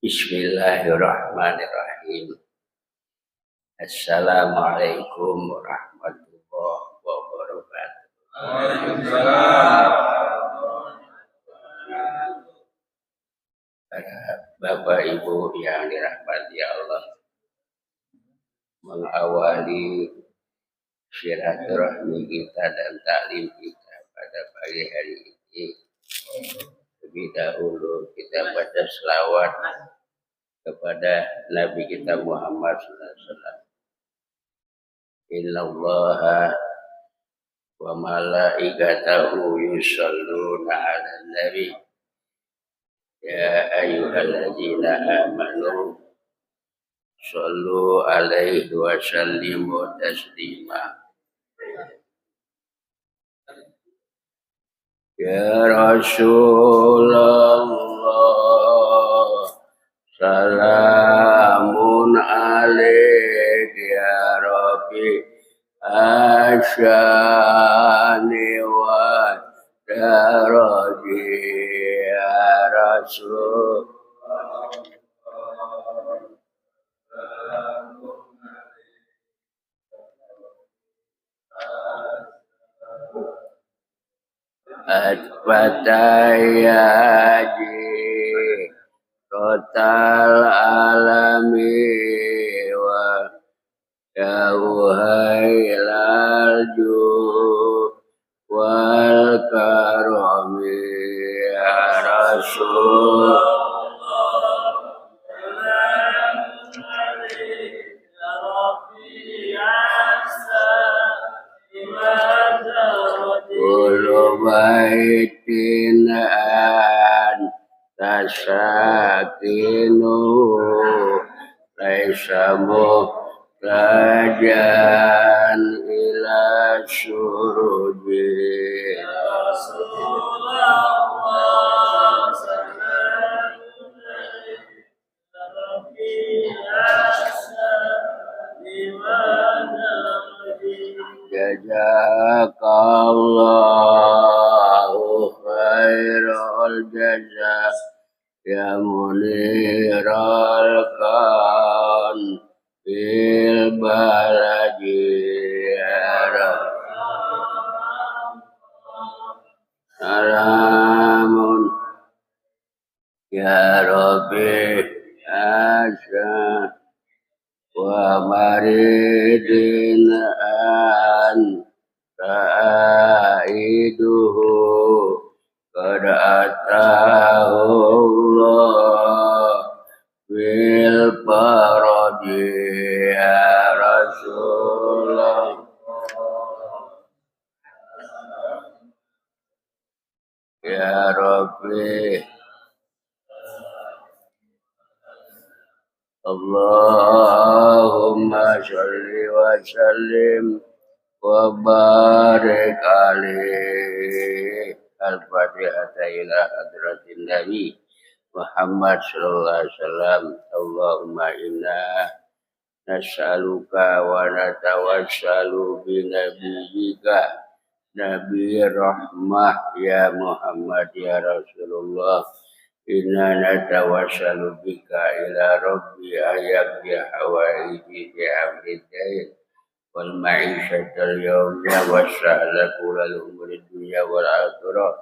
Bismillahirrahmanirrahim. Assalamualaikum warahmatullahi wabarakatuh. Waalaikumsalam. Bapak Ibu yang dirahmati Allah, mengawali silaturahmi kita dan taklim kita pada pagi hari ini, lebih dahulu kita baca selawat kepada Nabi kita Muhammad SAW. Innallaha wa malaikatahu yusholluna 'alan nabi ya ayyuhalladzina amanu shollu 'alaihi wa sallimu taslima. Ya Rasulullah salamun alaik ya Rabbi asyani wa daraji ya Rasul. At-Fatayaji total alami wa jauhailal ju wal karami ya Rasul. Kullu baitin an tasakinu laisa muhtajan ila syuruji. Jazakallahu khairal jazaa ya muniral kan bil balaji ya salamun ya Rabbi asya wa maridin an ta'iduhu qad atahu Allah bil faraji ya Rasulullah. Ya Rabbi Allahumma sholli wa sallim wa barik alaihi. Al-Fatihah ila hadratin Nabi Muhammad sallallahu alaihi wasallam. Allahumma inna nas'aluka wa natawassalu bi nabiyyika Nabi rahmah ya Muhammad ya Rasulullah. Inna natawassalu bika ila rabbi ayyak ya hawaiji bi amridain wal ma'isyatal yawmiyya wassa'laku lal umri dunya wal akhirah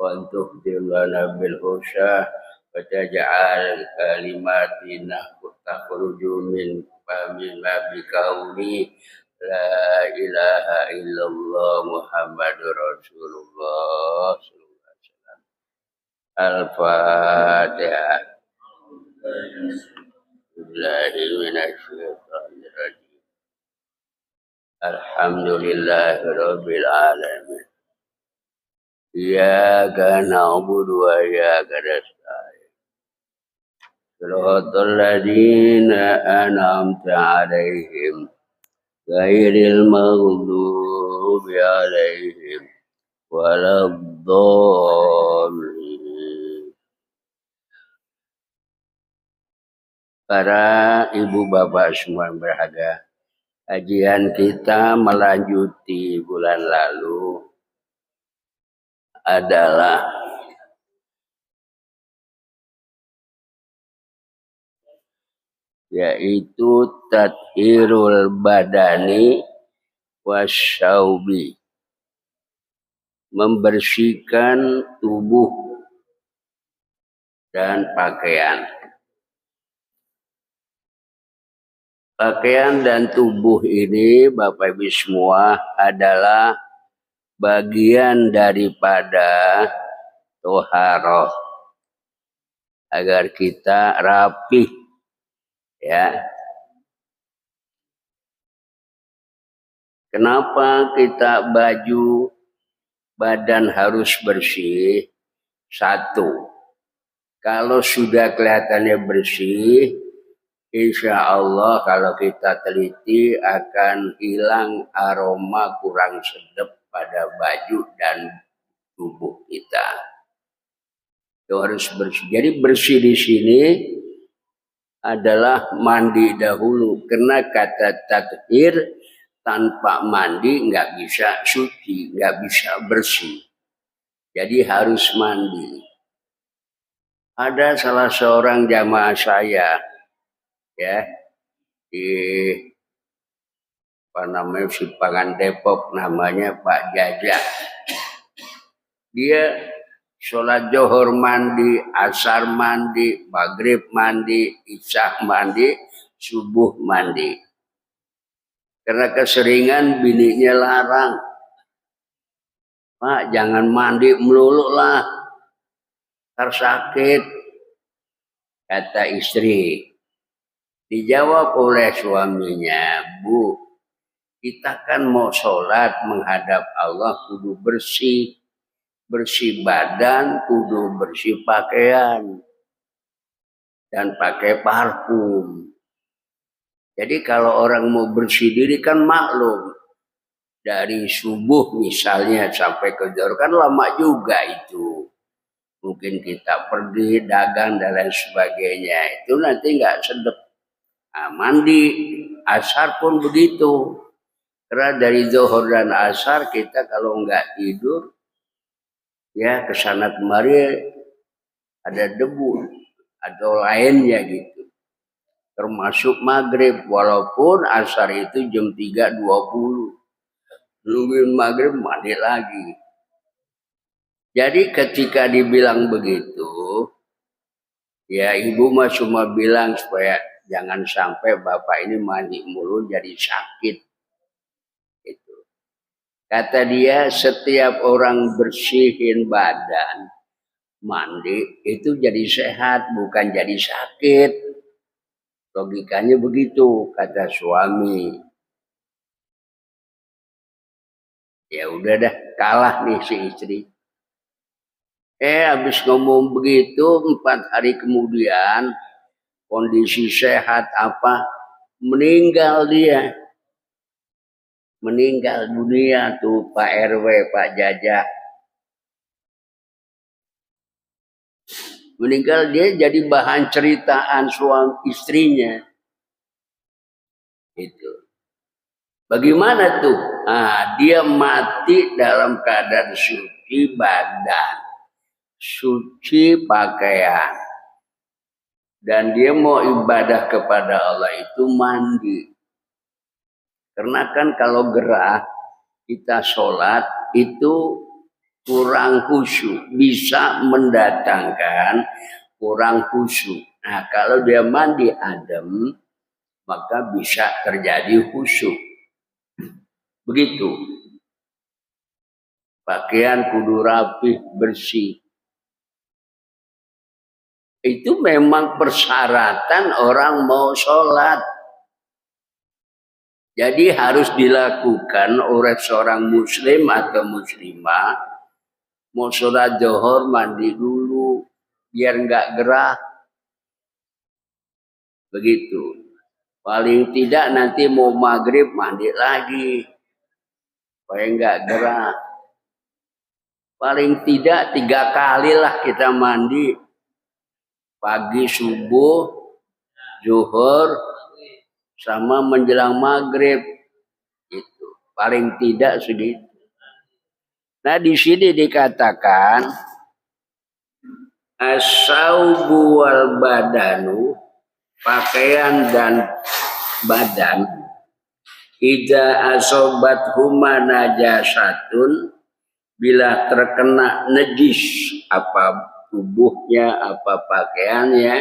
wa antukhtim lana bil husya wa taj'al kalimatina takhruju min fahmina bikauni la ilaha illallah Muhammadur Rasulullah. Al-Fatihah. Billahi minasyaitonir rajim. Alhamdulillahi rabbil alamin. Iyyaka na'budu wa iyyaka nasta'in. Shiratal ladzina an'amta 'alaihim ghairil maghdubi 'alaihim waladdallin. Para ibu bapak semua yang berharga, kajian kita melanjuti bulan lalu adalah yaitu tathirul badani wasyaubi, membersihkan tubuh dan pakaian. Pakaian dan tubuh ini Bapak Ibu semua adalah bagian daripada toharoh, agar kita rapih, ya. Kenapa kita baju badan harus bersih? Satu, kalau sudah kelihatannya bersih, insya Allah kalau kita teliti akan hilang aroma kurang sedap pada baju dan tubuh kita. Itu harus bersih. Jadi bersih di sini adalah mandi dahulu, karena kata tathir tanpa mandi nggak bisa suci, nggak bisa bersih. Jadi harus mandi. Ada salah seorang jamaah saya, ya, di Simpangan Depok, namanya Pak Jaja. Dia sholat Zuhur mandi, asar mandi, maghrib mandi, isya mandi, subuh mandi. Karena keseringan bininya larang, Pak jangan mandi melulu lah, ntar sakit, kata istri. Dijawab oleh suaminya, Bu, kita kan mau sholat menghadap Allah kudu bersih. Bersih badan, kudu bersih pakaian. Dan pakai parfum. Jadi kalau orang mau bersih diri kan maklum. Dari subuh misalnya sampai ke zuhur kan lama juga itu. Mungkin kita pergi dagang dan lain sebagainya. Itu nanti nggak sedap. Nah, mandi, asar pun begitu. Karena dari zuhur dan asar kita kalau nggak tidur, ya kesana kemari ada debu atau lainnya gitu. Termasuk maghrib, walaupun asar itu jam 3.20. Nungguin maghrib mandi lagi. Jadi ketika dibilang begitu, ya ibu mah cuma bilang supaya jangan sampai bapak ini mandi mulu jadi sakit. Itu. Kata dia, setiap orang bersihin badan, mandi itu jadi sehat, bukan jadi sakit. Logikanya begitu, kata suami. Ya udah dah, kalah nih si istri. Habis ngomong begitu, 4 hari kemudian, kondisi sehat apa, meninggal dia. Meninggal dunia tuh Pak RW, Pak Jaja. Meninggal dia jadi bahan ceritaan suami istrinya. Itu. Bagaimana tuh? Nah, dia mati dalam keadaan suci badan, suci pakaian. Dan dia mau ibadah kepada Allah itu mandi. Karena kan kalau gerah, kita sholat itu kurang khusyuk. Bisa mendatangkan kurang khusyuk. Nah kalau dia mandi adem, maka bisa terjadi khusyuk. Begitu. Pakaian kudu rapih, bersih. Itu memang persyaratan orang mau sholat. Jadi harus dilakukan oleh seorang muslim atau muslimah. Mau sholat zuhur mandi dulu, biar nggak gerah. Begitu. Paling tidak nanti mau maghrib mandi lagi. Supaya nggak gerah. Paling tidak 3 kali lah kita mandi. Pagi subuh, zuhur, sama menjelang maghrib. Itu paling tidak segitu. Nah di sini dikatakan as-saubu wal badanu pakaian dan badan, idza asobat huma najasatun, bila terkena najis apa tubuhnya, apa pakaiannya,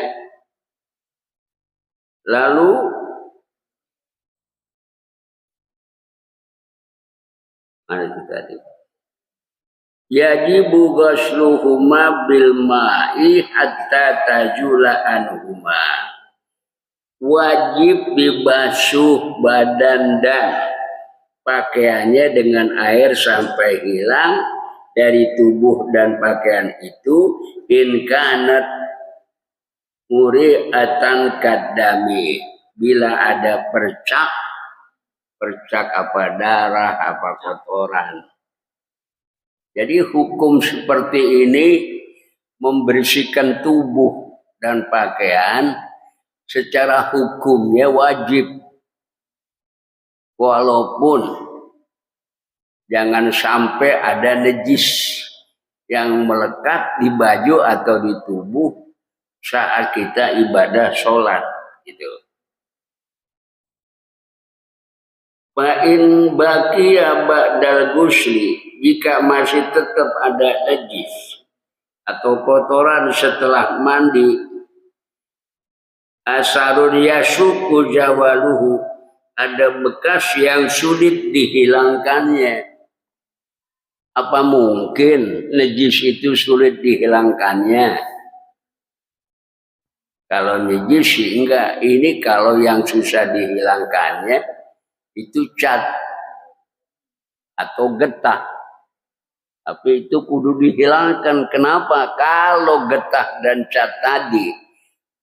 lalu mana itu tadi? Yajibu ghusluhuma bil ma'i hatta tajula anhuma. Wajib dibasuh badan dan pakaiannya dengan air sampai hilang dari tubuh dan pakaian itu, in kanat muri'atan kadami, bila ada percak apa darah, apa kotoran. Jadi hukum seperti ini membersihkan tubuh dan pakaian secara hukumnya wajib. Walaupun jangan sampai ada najis yang melekat di baju atau di tubuh saat kita ibadah sholat gitu. Fa'in baqiya ba'dal ghusli, jika masih tetap ada najis atau kotoran setelah mandi, asarun yasuku jawaluhu, ada bekas yang sulit dihilangkannya. Apa mungkin najis itu sulit dihilangkannya? Kalau najis sih enggak. Ini kalau yang susah dihilangkannya itu cat atau getah. Tapi itu kudu dihilangkan. Kenapa? Kalau getah dan cat tadi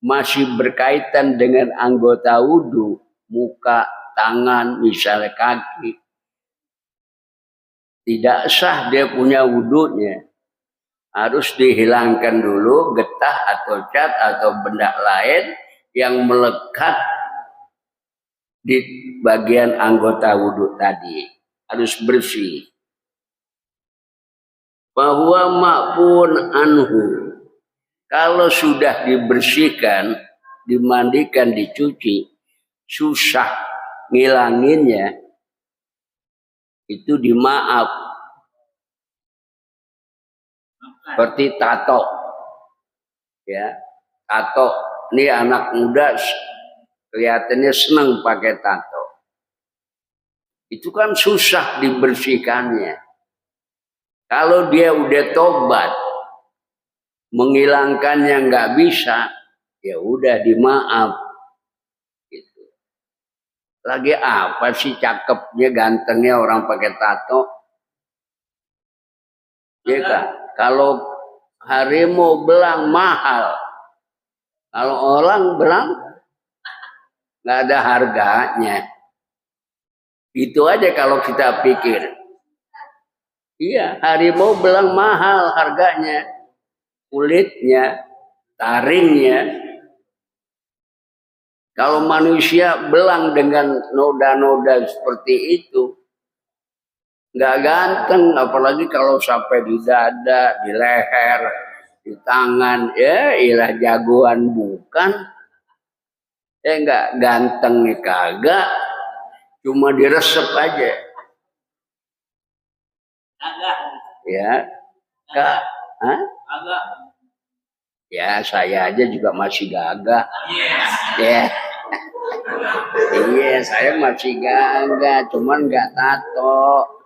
masih berkaitan dengan anggota wudu, muka, tangan, misalnya kaki, tidak sah dia punya wudunya. Harus dihilangkan dulu getah atau cat atau benda lain yang melekat di bagian anggota wudu tadi. Harus bersih. Bahwa ma'pun anhu, kalau sudah dibersihkan, dimandikan, dicuci, susah ngilanginnya, itu dimaaf. Seperti tato, ya, tato. Ini anak muda kelihatannya senang pakai tato. Itu kan susah dibersihkannya. Kalau dia udah tobat, menghilangkannya nggak bisa, ya udah dimaaf. Gitu. Lagi apa sih cakepnya, gantengnya orang pakai tato? Ya kan? Kalau harimau belang mahal, kalau orang belang nggak ada harganya. Itu aja kalau kita pikir. Iya, harimau belang mahal harganya, kulitnya, taringnya. Kalau manusia belang dengan noda-noda seperti itu, nggak ganteng, apalagi kalau sampai di dada, di leher, di tangan, ya ilah jagoan bukan. Nggak ganteng nih kagak, cuma diresep aja. Agak. Ya, Kak. Hah? Agak. Ya, saya aja juga masih gagah. Yes. Ya. Iya, saya masih gagah, cuman nggak tato.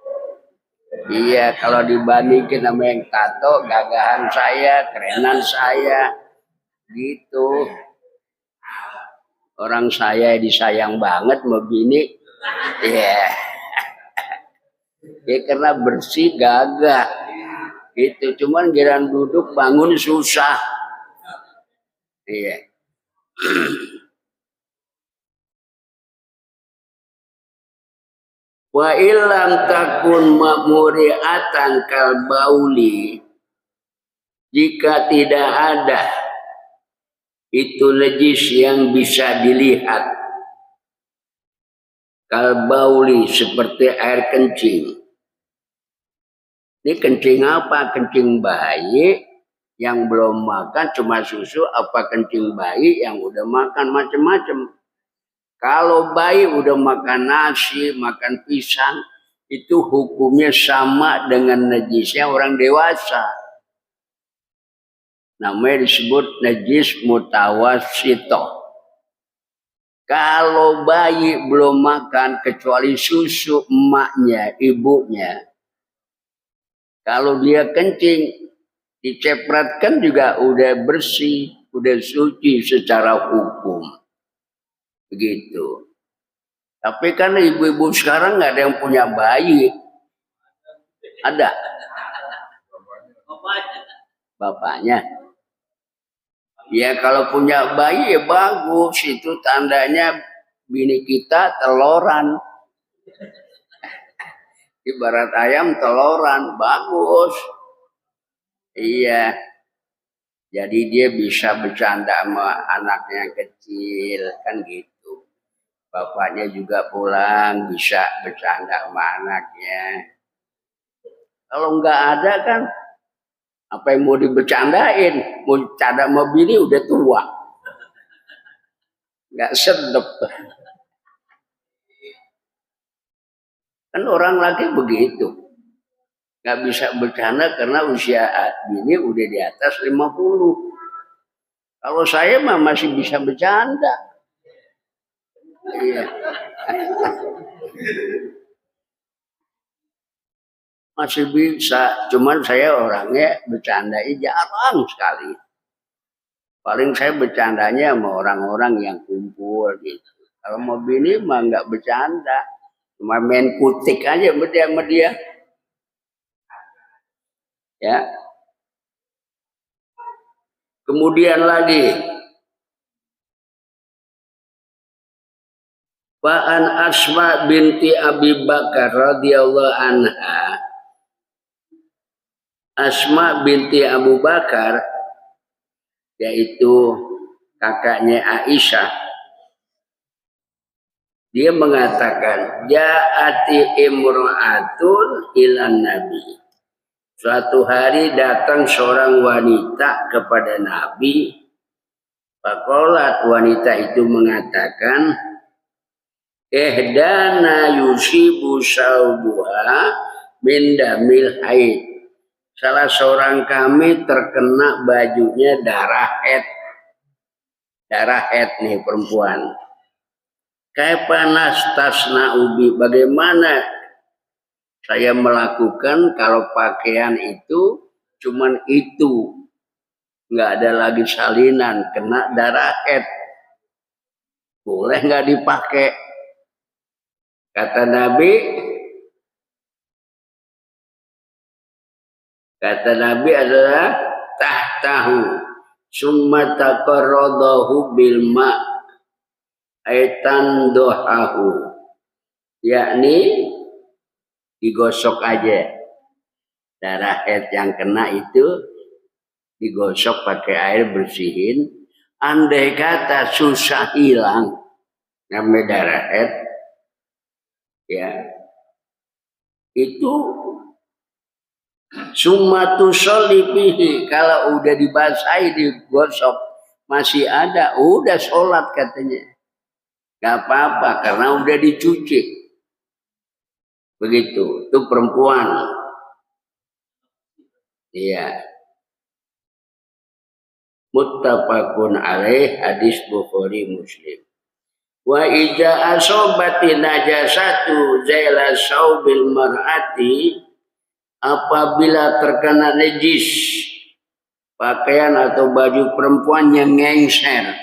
Iya, kalau dibandingin sama yang tato, gagahan saya, kerenan saya, gitu. Orang saya disayang banget mau bini. Iya. Ya karena bersih gagah itu, cuman giran duduk bangun susah. Iya. Wa illam takun ma'muri'atan kal bauli, jika tidak ada itu najis yang bisa dilihat, kal bauli seperti air kencing. Ini kencing apa? Kencing bayi Yang belum makan cuma susu apa kencing bayi yang udah makan macam-macam. Kalau bayi udah makan nasi, makan pisang, itu hukumnya sama dengan najisnya orang dewasa. Namanya disebut najis mutawasito. Kalau bayi belum makan kecuali susu emaknya, ibunya, kalau dia kencing, dicepratkan juga udah bersih, udah suci secara hukum. Begitu. Tapi kan ibu-ibu sekarang nggak ada yang punya bayi. Ada. Bapaknya. Ya kalau punya bayi ya bagus. Itu tandanya bini kita teloran. Ibarat ayam teloran. Bagus. Iya. Jadi dia bisa bercanda sama anaknya yang kecil. Kan gitu. Bapaknya juga pulang bisa bercanda sama anaknya. Kalau nggak ada kan, apa yang mau dibercandain? Mau bercanda sama bini udah tua. Nggak sedep. Kan orang laki begitu. Nggak bisa bercanda karena usia bini udah di atas 50. Kalau saya mah masih bisa bercanda. Iya. Masih bisa, cuman saya orangnya bercandanya jarang sekali. Paling saya bercandanya sama orang-orang yang kumpul gitu. Kalau mau bini mah nggak bercanda, cuma main kutik aja sama dia. Ya. Kemudian lagi, Fa'an Asma binti Abi Bakar radhiyallahu anha. Asma binti Abu Bakar, yaitu kakaknya Aisyah, dia mengatakan, ja'ati imra'atun ilan Nabi. Suatu hari datang seorang wanita kepada Nabi. Faqalat, wanita itu mengatakan, ihdana yusibu saubuha min damil haid. Salah seorang kami terkena bajunya darah haid. Darah haid nih perempuan. Kaipanas tasna ubi, bagaimana saya melakukan kalau pakaian itu cuman itu, nggak ada lagi salinan, kena darah haid, boleh nggak dipakai? Kata Nabi adalah tahtahu summa taqarradahu bil ma' aitan dohahu, yakni digosok aja darah haid yang kena itu, digosok pakai air bersihin. Andai kata susah hilang namanya darah haid, ya itu sumatu solipihi, kalau udah dibasahi digosok masih ada, udah sholat katanya, gak apa-apa karena udah dicuci. Begitu, itu perempuan. Iya. Muttafaqun alaih, hadis Bukhari Muslim. Wa ija asobati najasatu zaila saubil mar'ati, apabila terkena najis pakaian atau baju perempuan yang ngengser.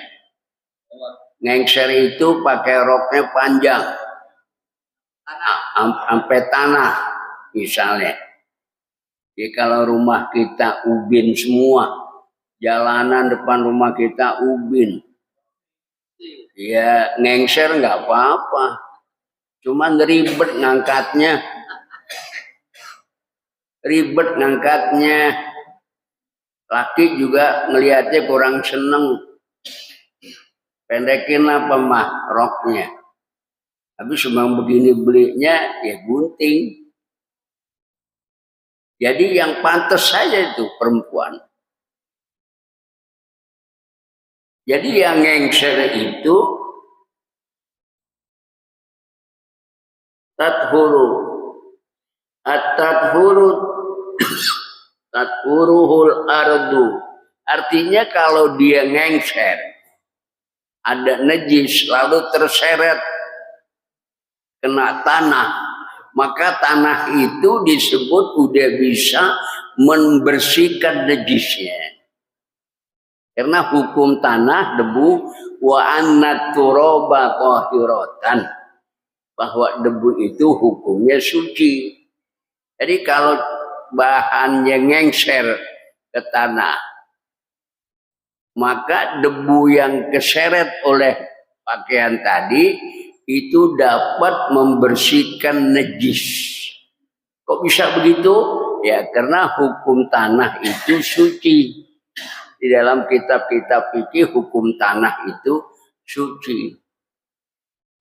Ngengser itu pakai roknya panjang sampai tanah misalnya. Jadi kalau rumah kita ubin semua, jalanan depan rumah kita ubin, ya ngengser nggak apa-apa, cuman ribet ngangkatnya. Laki juga ngelihatnya kurang seneng, pendekin apa mah roknya. Habis memang begini belinya ya gunting. Jadi yang pantas saja itu perempuan. Jadi yang ngengser itu tathuru at-tathuru tathuruhul ardu. Artinya kalau dia ngengser ada najis lalu terseret kena tanah, maka tanah itu disebut udah bisa membersihkan najisnya. Karena hukum tanah debu wa annat turaba tahiratan, bahwa debu itu hukumnya suci. Jadi kalau bahannya ngengser ke tanah, maka debu yang keseret oleh pakaian tadi itu dapat membersihkan najis. Kok bisa begitu? Ya karena hukum tanah itu suci. Di dalam kitab-kitab fikih hukum tanah itu suci.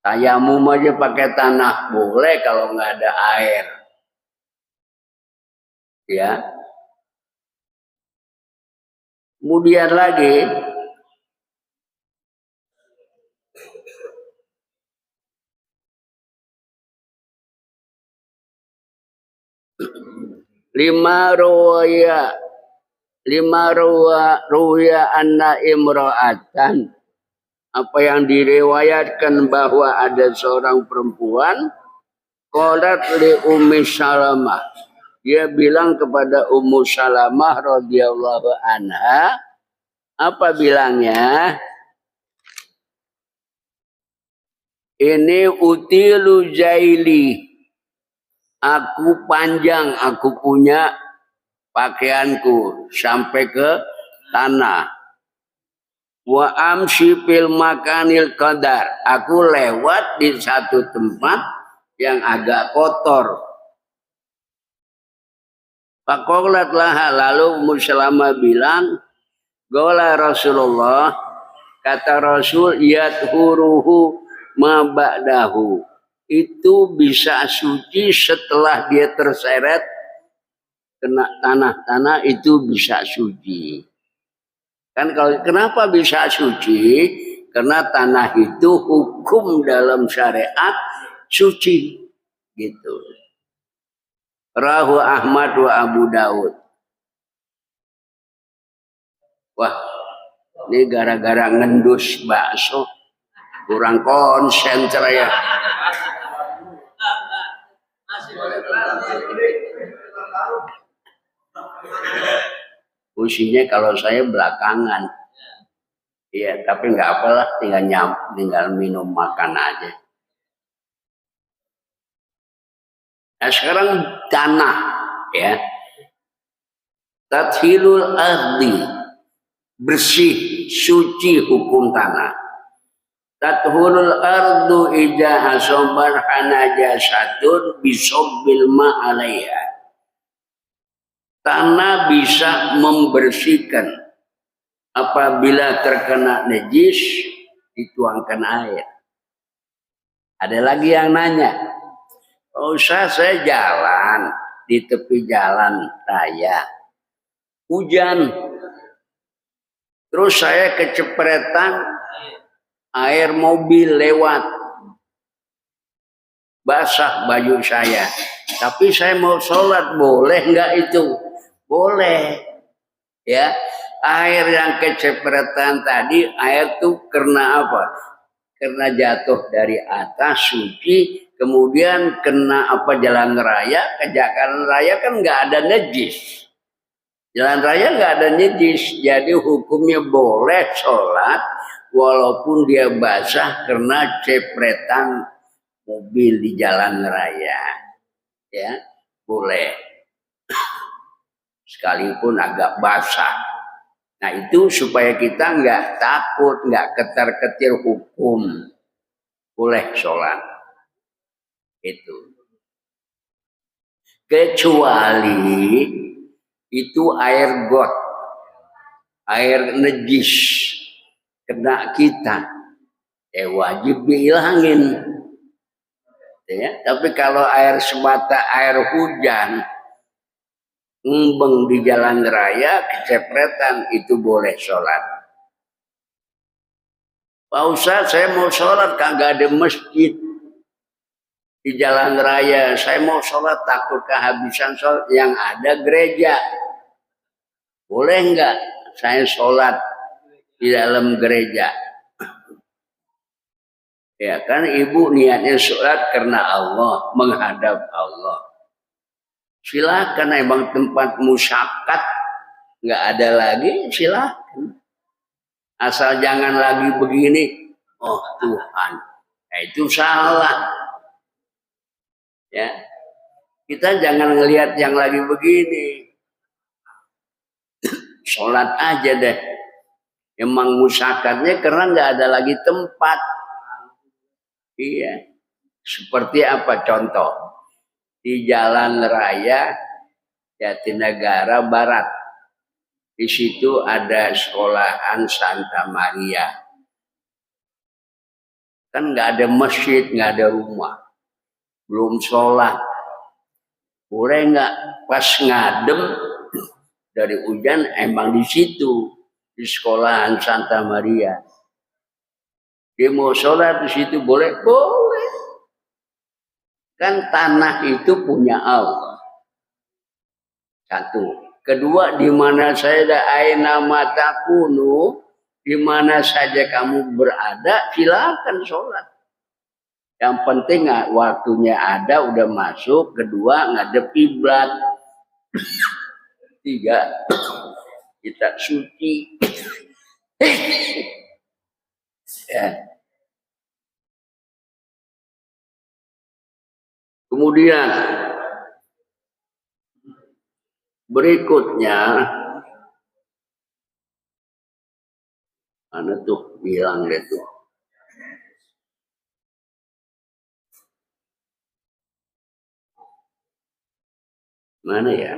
Tayamum aja pakai tanah boleh kalau nggak ada air. Ya. Kemudian lagi lima ruya anna imra'atan, apa yang diriwayatkan bahwa ada seorang perempuan qalat li Ummi Salamah, dia bilang kepada Ummu Salamah radhiyallahu anha, apa bilangnya? Ini utilu jaili, aku panjang, aku punya pakaianku sampai ke tanah. Wa amshi fil makanil qadar, aku lewat di satu tempat yang agak kotor. Faqalat laha, lalu Ummu Salamah bilang, qala Rasulullah, kata Rasul, yadhuruhu ma ba'dahu, itu bisa suci setelah dia terseret kena tanah-tanah, itu bisa suci. Kan kalau kenapa bisa suci? Karena tanah itu hukum dalam syariat suci. Gitu. Rahu Ahmad wa Abu Daud. Wah, ini gara-gara ngendus bakso. Kurang konsen saya. Usinya kalau saya belakangan. Iya, tapi nggak apalah, tinggal minum makan aja. Nah sekarang tanah, ya. Tathilul ardi, bersih, suci hukum tanah. Tathurul ardu ida asobar hanajasatun bisobbil ma'alaiha. Tanah bisa membersihkan apabila terkena najis, dituangkan air. Ada lagi yang nanya, oh saya jalan di tepi jalan raya, hujan, terus saya kecepretan air mobil lewat, basah baju saya, tapi saya mau sholat, boleh nggak itu? Boleh, ya. Air yang kecepretan tadi, air tuh karena apa? Karena jatuh dari atas suci, kemudian kena apa jalan raya, ke jalan raya kan nggak ada najis. Jalan raya nggak ada najis, jadi hukumnya boleh sholat walaupun dia basah karena cepretan mobil di jalan raya, ya boleh, sekalipun agak basah. Nah itu supaya kita nggak takut, nggak ketar-ketir hukum, boleh sholat itu. Kecuali itu air got, air najis kena kita, wajib dihilangin. Ya, tapi kalau air semata air hujan, ngembeng di jalan raya, kecepretan, itu boleh sholat. Pak Ustadz, saya mau sholat, kagak ada masjid di jalan raya. Saya mau sholat, takut kehabisan sholat. Yang ada gereja. Boleh nggak saya sholat di dalam gereja? Ya kan ibu niatnya sholat karena Allah, menghadap Allah. Silakan, emang tempat musyakat nggak ada lagi, silakan. Asal jangan lagi begini, oh Tuhan, nah, itu salah. Ya, kita jangan ngelihat yang lagi begini. Sholat aja deh. Emang musyakatnya karena nggak ada lagi tempat. Iya. Seperti apa contoh? Di jalan raya Jatinegara Barat. Di situ ada sekolahan Santa Maria. Kan nggak ada masjid, nggak ada rumah. Belum sholat. Boleh nggak pas ngadem dari hujan emang di situ, di sekolahan Santa Maria. Dia mau sholat di situ boleh? Boleh. Kan tanah itu punya Allah. Satu. Kedua, di mana saya ada aina mata kuno, di mana saja kamu berada, silakan sholat. Yang penting waktunya ada, udah masuk. Kedua, ngadep kiblat. Tiga, kita suci. Ya. Kemudian berikutnya, mana tuh bilang deh tuh. Mana ya?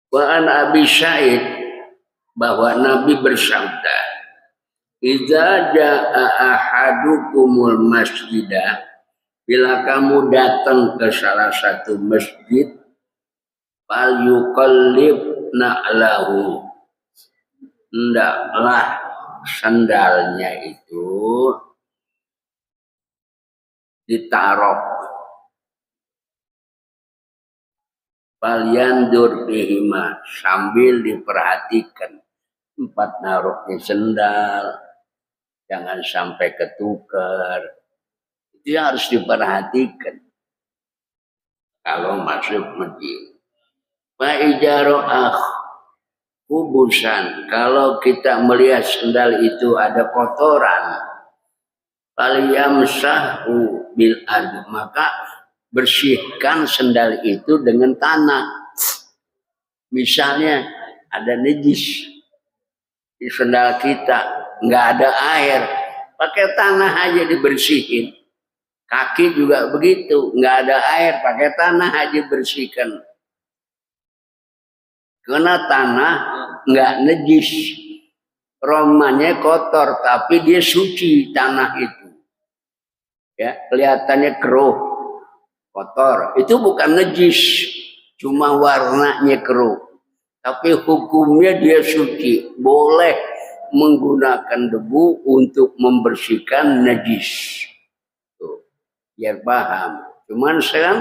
Wa an Abi Sa'id, bahwa Nabi bersabda, "Idza jaa ahadukumul masjidah," bila kamu datang ke salah satu masjid, fal yuqallib na'lahu, hendaklah sandalnya itu ditaruh, fal yandur bihima, sambil diperhatikan tempat naruhnya sendal, jangan sampai ketukar. Itu harus diperhatikan kalau masuk masjid. Fa'ijaro'ah kubusan, kalau kita melihat sendal itu ada kotoran, falyamsahu bil ard, maka bersihkan sendal itu dengan tanah. Misalnya ada najis di sendal kita, nggak ada air, pakai tanah aja dibersihin. Kaki juga begitu, nggak ada air, pakai tanah aja bersihkan. Karena tanah nggak najis, romannya kotor, tapi dia suci tanah itu. Ya, kelihatannya keruh, kotor. Itu bukan najis, cuma warnanya keruh. Tapi hukumnya dia suci, boleh menggunakan debu untuk membersihkan najis. Tuh, biar paham. Cuman sekarang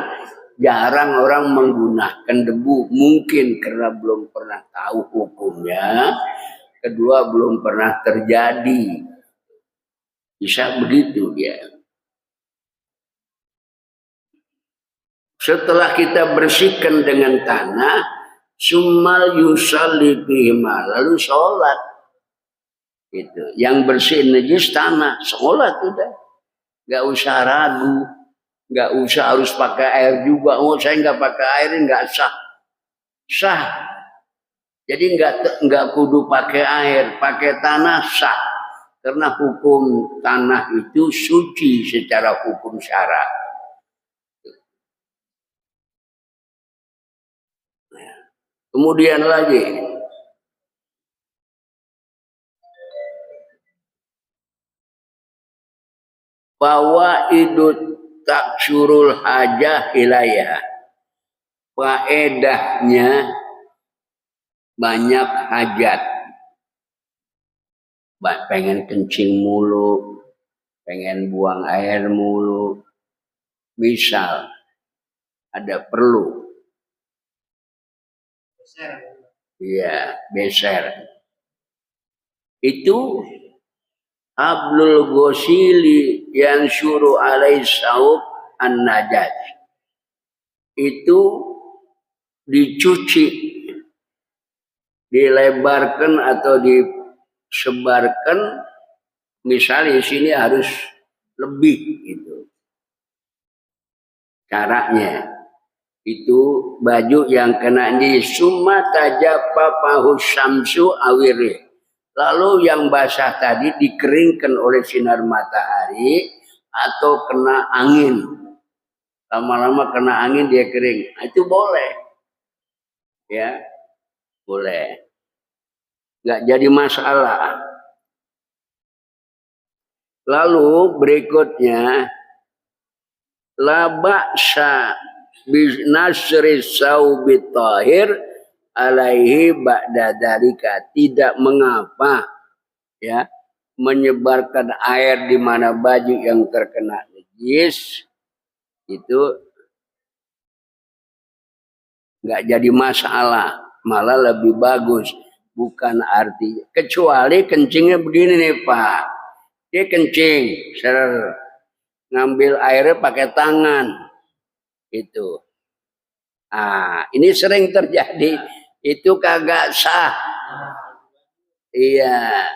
jarang orang menggunakan debu, mungkin karena belum pernah tahu hukumnya, kedua belum pernah terjadi. Bisa begitu dia. Setelah kita bersihkan dengan tanah, summal yusalli bihima, lalu sholat. Itu yang bersih najis tanah, sholat udah, nggak usah ragu, nggak usah harus pakai air juga. Oh, saya nggak pakai air, nggak sah. Sah. Jadi nggak kudu pakai air, pakai tanah sah. Karena hukum tanah itu suci secara hukum syara. Kemudian lagi, bahwa idut taksurul hajah ilayah, faedahnya banyak hajat, pengen kencing mulu, pengen buang air mulu, misal ada perlu, iya beser, itu hablul ghosili yang syuruh alaih saub an najat, itu dicuci, dilebarkan atau disebarkan, misalnya di sini harus lebih gitu. Caranya itu baju yang kena di summa tajappa pahu syamsu awiri. Lalu yang basah tadi dikeringkan oleh sinar matahari atau kena angin. Lama-lama kena angin dia kering. Itu boleh. Ya, boleh. Nggak jadi masalah. Lalu berikutnya la ba'sa binasri saubi tahir alaihi ba'da dalika, tidak mengapa ya menyebarkan air di mana baju yang terkena najis itu nggak jadi masalah, malah lebih bagus. Bukan artinya, kecuali kencingnya begini nih Pak, dia kencing ngambil airnya pakai tangan itu. Ini sering terjadi, itu kagak sah. Iya,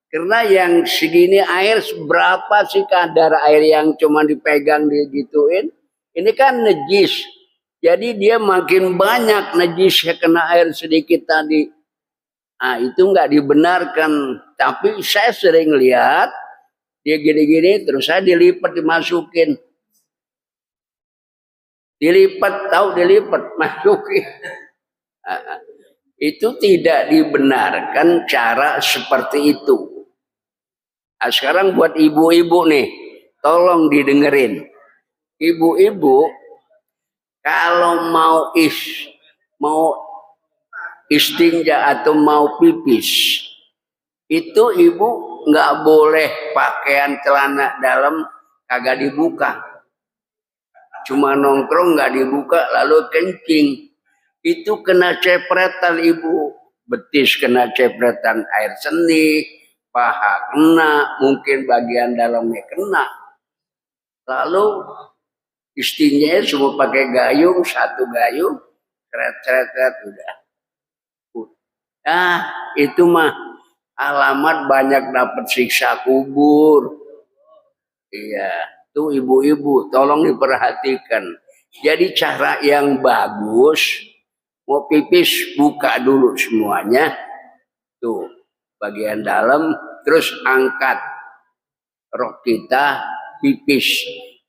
karena yang segini air, berapa sih kadar air yang cuma dipegang digituin? Ini kan najis, jadi dia makin banyak najisnya kena air sedikit tadi. Itu nggak dibenarkan. Tapi saya sering lihat dia gini-gini, terus saya dilipat dimasukin. Dilipat, tahu dilipat, masukin. Itu tidak dibenarkan cara seperti itu. Sekarang buat ibu-ibu nih, tolong didengerin. Ibu-ibu kalau mau istinja atau mau pipis, itu ibu nggak boleh pakaian celana dalam kagak dibuka. Cuma nongkrong nggak dibuka lalu kencing, itu kena cepretan ibu, betis kena cepretan air seni, paha kena, mungkin bagian dalamnya kena. Lalu istinjanya semua pakai gayung, satu gayung, ceret udah. Itu mah alamat banyak dapat siksa kubur. Iya. Tuh ibu-ibu tolong diperhatikan. Jadi cara yang bagus, mau pipis buka dulu semuanya. Tuh bagian dalam, terus angkat rok kita, pipis.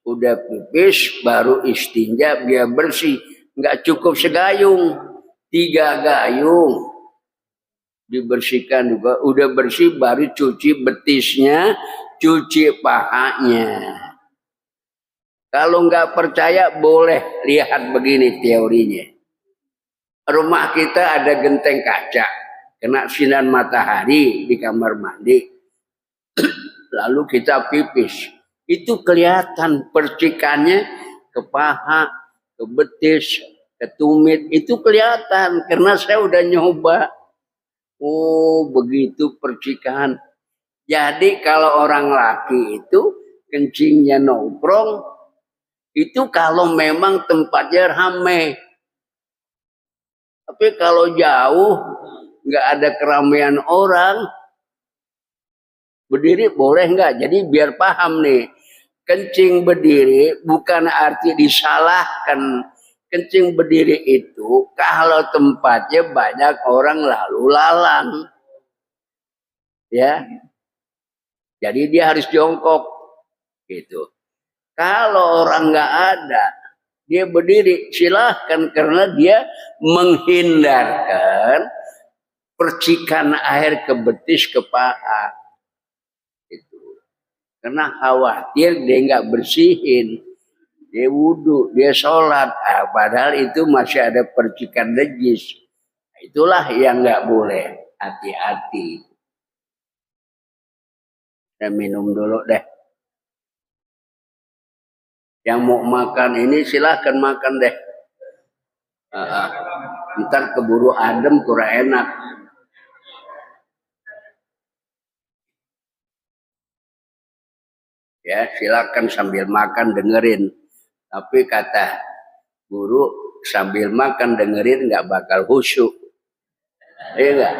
Udah pipis baru istinja biar bersih. Nggak cukup segayung, 3 gayung dibersihkan juga. Udah bersih baru cuci betisnya, cuci pahanya. Kalau nggak percaya boleh lihat begini teorinya. Rumah kita ada genteng kaca, kena sinar matahari di kamar mandi. Lalu kita pipis, itu kelihatan percikannya ke paha, ke betis, ke tumit, itu kelihatan karena saya udah nyoba. Oh begitu percikan. Jadi kalau orang laki itu kencingnya nongkrong, itu kalau memang tempatnya ramai. Tapi kalau jauh, nggak ada keramaian orang, berdiri boleh nggak? Jadi biar paham nih, kencing berdiri bukan arti disalahkan. Kencing berdiri itu kalau tempatnya banyak orang lalu lalang. Ya, jadi dia harus jongkok gitu. Kalau orang nggak ada, dia berdiri, silahkan karena dia menghindarkan percikan air ke betis, ke paha. Itu. Karena khawatir dia nggak bersihin, dia wudhu, dia sholat, padahal itu masih ada percikan najis. Itulah yang nggak boleh. Hati-hati. Saya minum dulu deh. Yang mau makan ini silahkan makan deh. Ntar keburu adem kurang enak. Ya silakan sambil makan dengerin. Tapi kata guru sambil makan dengerin nggak bakal khusyuk. Iya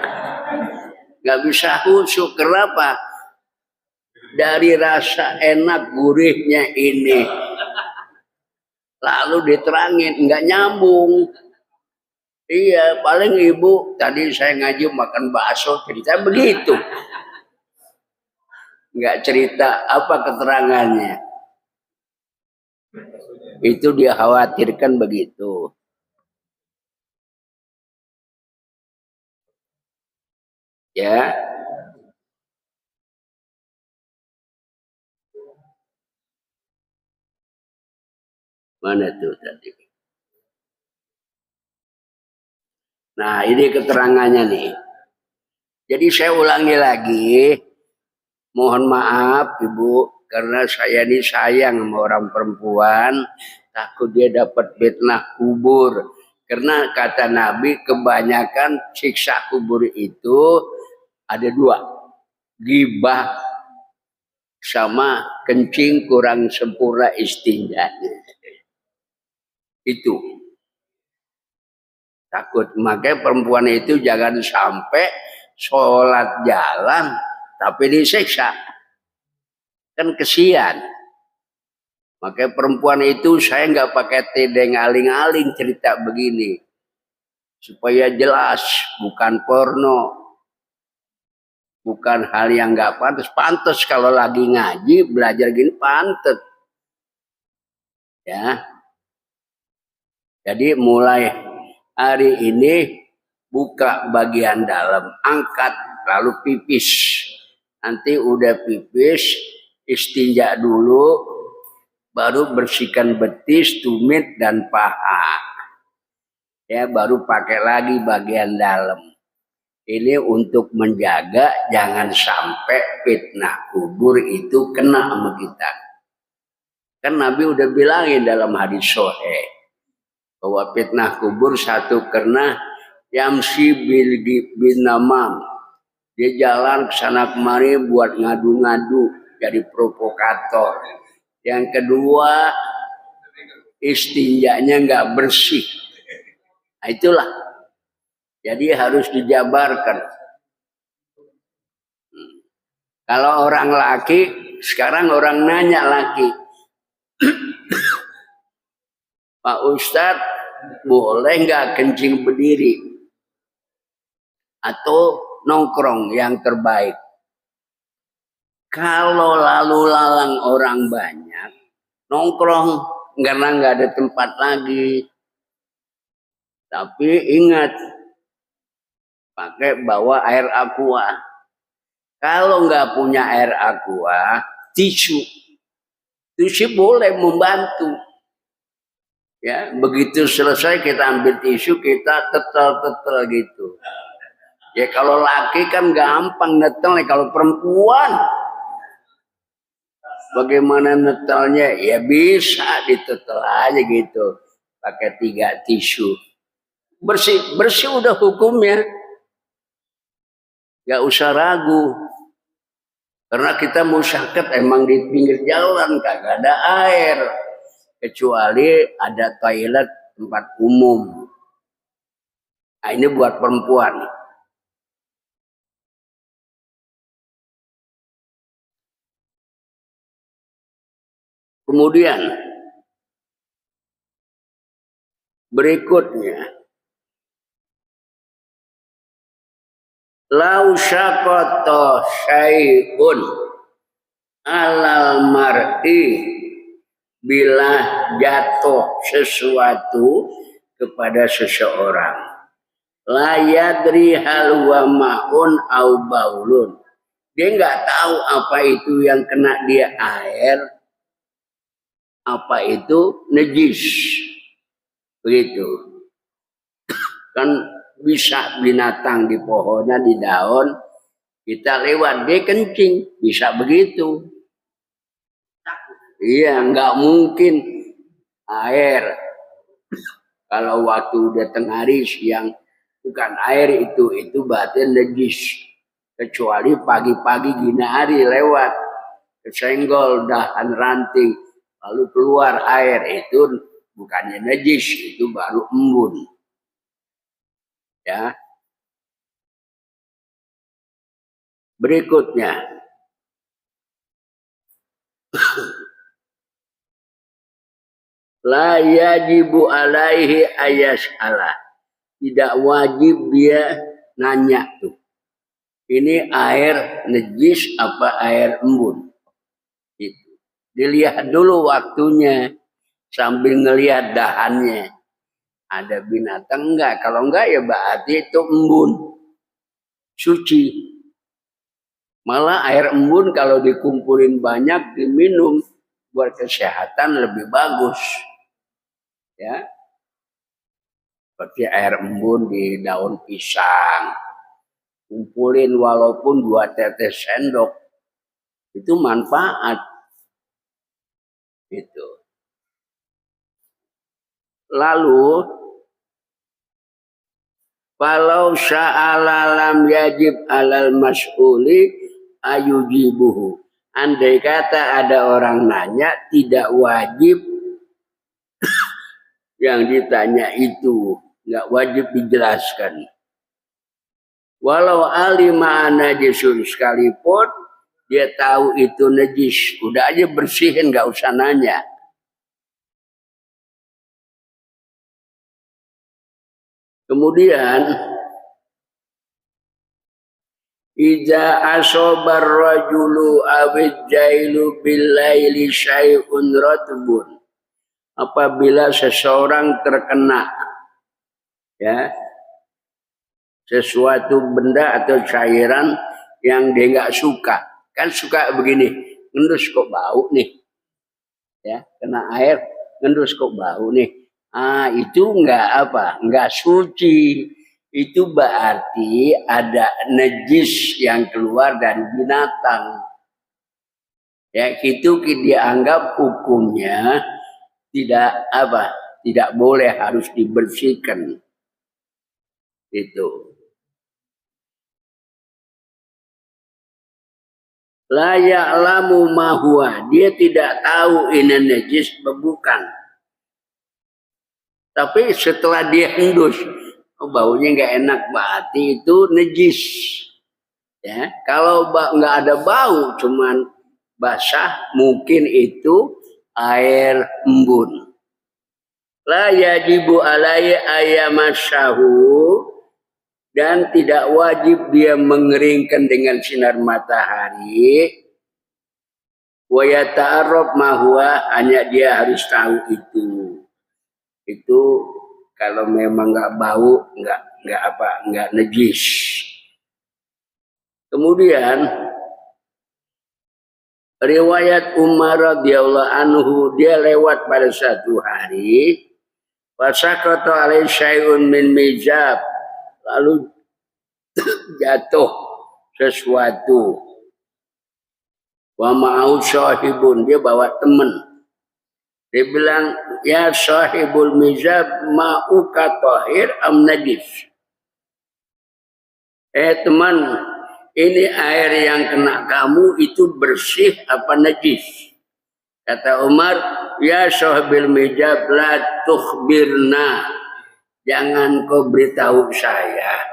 nggak bisa khusyuk. Kenapa? Dari rasa enak gurihnya ini lalu diterangin nggak nyambung. Iya paling ibu tadi saya ngaji makan bakso cerita begitu. Nggak cerita apa keterangannya. Itu dia khawatirkan begitu. Ya. Mana tuh tadi? Nah, ini keterangannya nih. Jadi saya ulangi lagi. Mohon maaf Ibu, karena saya ini sayang sama orang perempuan. Takut dia dapat fitnah kubur. Karena kata Nabi kebanyakan siksa kubur itu ada dua. Gibah sama kencing kurang sempurna istinjanya. Itu. Takut. Makanya perempuan itu jangan sampai sholat jalan tapi disiksa. Kan kesian. Makanya perempuan itu saya nggak pakai tedeng aling-aling cerita begini. Supaya jelas bukan porno. Bukan hal yang nggak pantas. Pantas kalau lagi ngaji belajar gini pantas. Ya. Jadi mulai hari ini buka bagian dalam, angkat lalu pipis. Nanti udah pipis, istinja dulu, baru bersihkan betis, tumit dan paha. Ya, baru pakai lagi bagian dalam. Ini untuk menjaga jangan sampai fitnah kubur itu kena sama kita. Kan Nabi udah bilangin dalam hadis sahih bahwa fitnah kubur satu karena yamsi bin namam. Dia jalan ke sana kemari buat ngadu-ngadu jadi provokator. Yang kedua istinjanya nggak bersih. Nah, itulah. Jadi harus dijabarkan. Kalau orang laki, sekarang orang nanya laki. Pak Ustadz, boleh nggak kencing berdiri? Atau nongkrong yang terbaik? Kalau lalu lalang orang banyak, nongkrong karena nggak ada tempat lagi. Tapi ingat, pakai bawa air aqua. Kalau nggak punya air aqua, tisu. Tisu boleh membantu. Ya, begitu selesai kita ambil tisu, kita tetel-tetel gitu. Ya kalau laki kan gampang netel, kalau perempuan bagaimana netelnya? Ya bisa ditetel aja gitu. Pakai 3 tisu. Bersih udah hukumnya. Gak usah ragu. Karena kita musyakat emang di pinggir jalan, kagak ada air. Kecuali ada toilet tempat umum. Nah ini buat perempuan. Kemudian berikutnya, lau syaqata syai'un alal mar'i, bila jatuh sesuatu kepada seseorang, la yadri hal wa ma'un au baulun, dia nggak tahu apa itu yang kena dia air, apa itu najis, begitu kan. bisa binatang di pohonnya, di daun, kita lewat dia kencing, bisa begitu. Iya, nggak mungkin air kalau waktu udah tengah hari siang bukan air itu berarti najis. Kecuali pagi-pagi gini hari lewat kesenggol dahan ranting lalu keluar air, itu bukannya najis, itu baru embun. Ya. Berikutnya la yajibu alaihi ayas'ala. Tidak wajib dia nanya tuh. Ini air najis apa air embun? Itu. Dilihat dulu waktunya sambil ngelihat dahannya. Ada binatang enggak? Kalau enggak ya berarti itu embun. Suci. Malah air embun kalau dikumpulin banyak diminum buat kesehatan lebih bagus. Ya. Seperti air embun di daun pisang. Kumpulin walaupun 2 tetes sendok. Itu manfaat. Itu. Lalu kalau sya'ala lam yajib alal mas'uli ayujibuhu. Andai kata ada orang nanya tidak wajib yang ditanya itu, nggak wajib dijelaskan. Walau alima najisun sekalipun dia tahu itu najis, udah aja bersihin, nggak usah nanya. Kemudian Iza asobar rajulu awid jailu billaili syai'un ratbun. Apabila seseorang terkena ya sesuatu benda atau cairan yang dia nggak suka, kan suka begini, ngendus kok bau nih, ya kena air ngendus kok bau nih, itu nggak suci, itu berarti ada najis yang keluar dari binatang, ya itu dianggap hukumnya tidak boleh, harus dibersihkan itu. La ya'lamu ma huwa, dia tidak tahu ini najis bukan. Tapi setelah dia hendus, baunya nggak enak, berarti itu najis. Ya, kalau nggak ada bau, cuman basah, mungkin itu air embun. La yajibu alaihi ayamasyahu, dan tidak wajib dia mengeringkan dengan sinar matahari. Wa yata'arraf ma huwa, hanya dia harus tahu itu. Itu kalau memang nggak bau, nggak najis. Kemudian riwayat Umar radhiyallahu anhu, dia lewat pada satu hari, fasaqata alaihi syai'un min mijab, lalu jatuh sesuatu. Wa ma'au sahibun, dia bawa teman. Dia bilang, ya sahibul mizab ma'uka tahir am najis. Teman, ini air yang kena kamu itu bersih apa najis? Kata Umar, ya sahibil mizab la tukhbirna, jangan kau beritahu saya.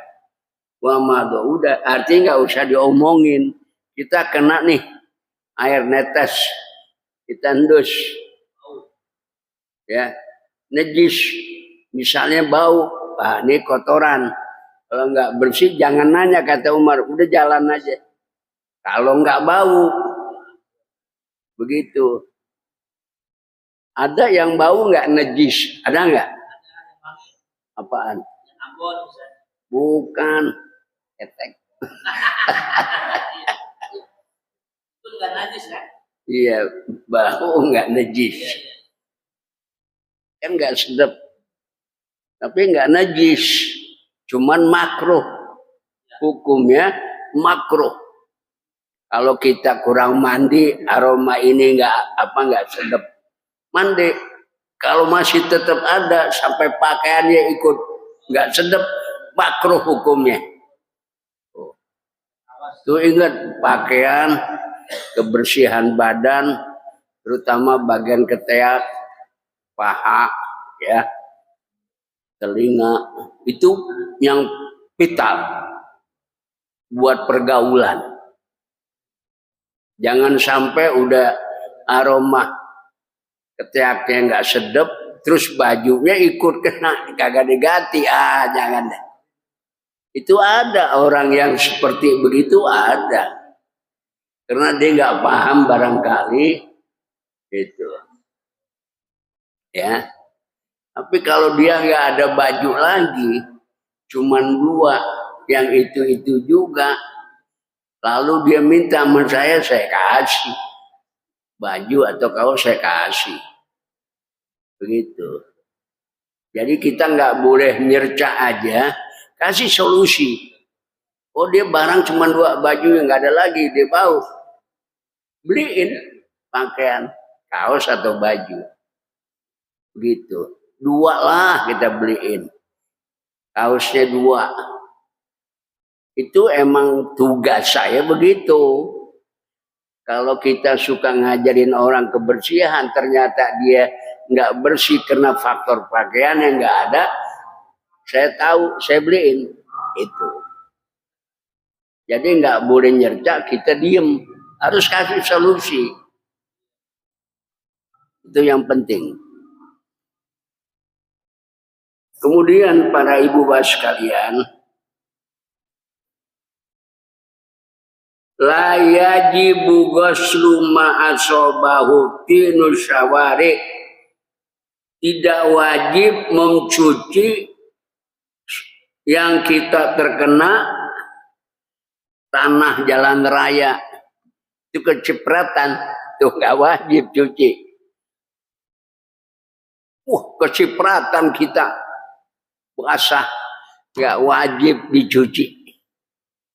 Wa mado, udah, artinya nggak usah diomongin. Kita kena nih air netes, kita endus, ya najis, misalnya bau, ini kotoran. Kalau nggak bersih jangan nanya, kata Umar, udah jalan aja. Kalau nggak bau, begitu. Ada yang bau nggak najis? Ada nggak? Apaan? Bukan. Ketek. Itu nggak najis kan? Iya, bau nggak najis. Kan nggak sedap, tapi nggak najis. Cuman makruh. Hukumnya makruh. Kalau kita kurang mandi, aroma ini nggak sedap. Mandi. Kalau masih tetap ada sampai pakaiannya ikut nggak sedap, makruh hukumnya. Tuh ingat pakaian, kebersihan badan, terutama bagian ketiak, paha, ya, telinga, itu yang vital buat pergaulan. Jangan sampai udah aroma ketiaknya nggak sedap, terus bajunya ikut kena, kagak diganti. Jangan deh. Itu ada orang yang seperti begitu, ada. Karena dia nggak paham barangkali itu. Ya. Tapi kalau dia nggak ada baju lagi, cuman 2, yang itu juga, lalu dia minta sama saya kasih baju atau kaos, saya kasih. Begitu. Jadi kita nggak boleh nyerca aja, kasih solusi. Oh dia barang cuma 2 baju yang nggak ada lagi, dia mau beliin pakaian, kaos atau baju. Begitu. 2 lah kita beliin. Kaosnya 2. Itu emang tugas saya begitu. Kalau kita suka ngajarin orang kebersihan, ternyata dia nggak bersih karena faktor pakaian yang nggak ada, saya tahu, saya beliin itu. Jadi nggak boleh nyerca, kita diem, harus kasih solusi. Itu yang penting. Kemudian para ibu bapak sekalian, la yajibu ghuslu ma asobahu tinus syawari, tidak wajib mencuci yang kita terkena tanah jalan raya. Itu kecipratan, itu nggak wajib cuci. Kecipratan kita basah, nggak wajib dicuci.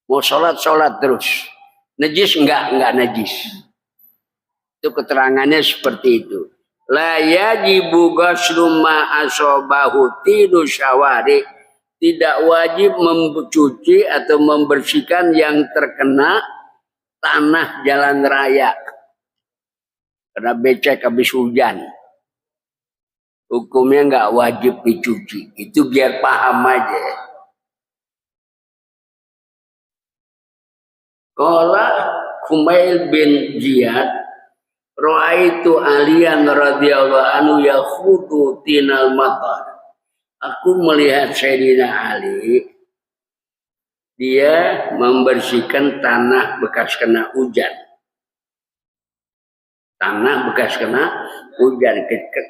Mau sholat terus. Najis enggak najis. Itu keterangannya seperti itu. La yajibu ghuslu ma asobahu tidu syawari, tidak wajib mencuci atau membersihkan yang terkena tanah jalan raya. Karena becek habis hujan. Hukumnya nggak wajib dicuci. Itu biar paham aja. Qala Kumail bin Ziyad, ra'aitu Aliyan radhiyallahu anhu yakhudu tinal matar. Aku melihat Sayyidina Ali, dia membersihkan tanah bekas kena hujan. Tanah bekas kena hujan,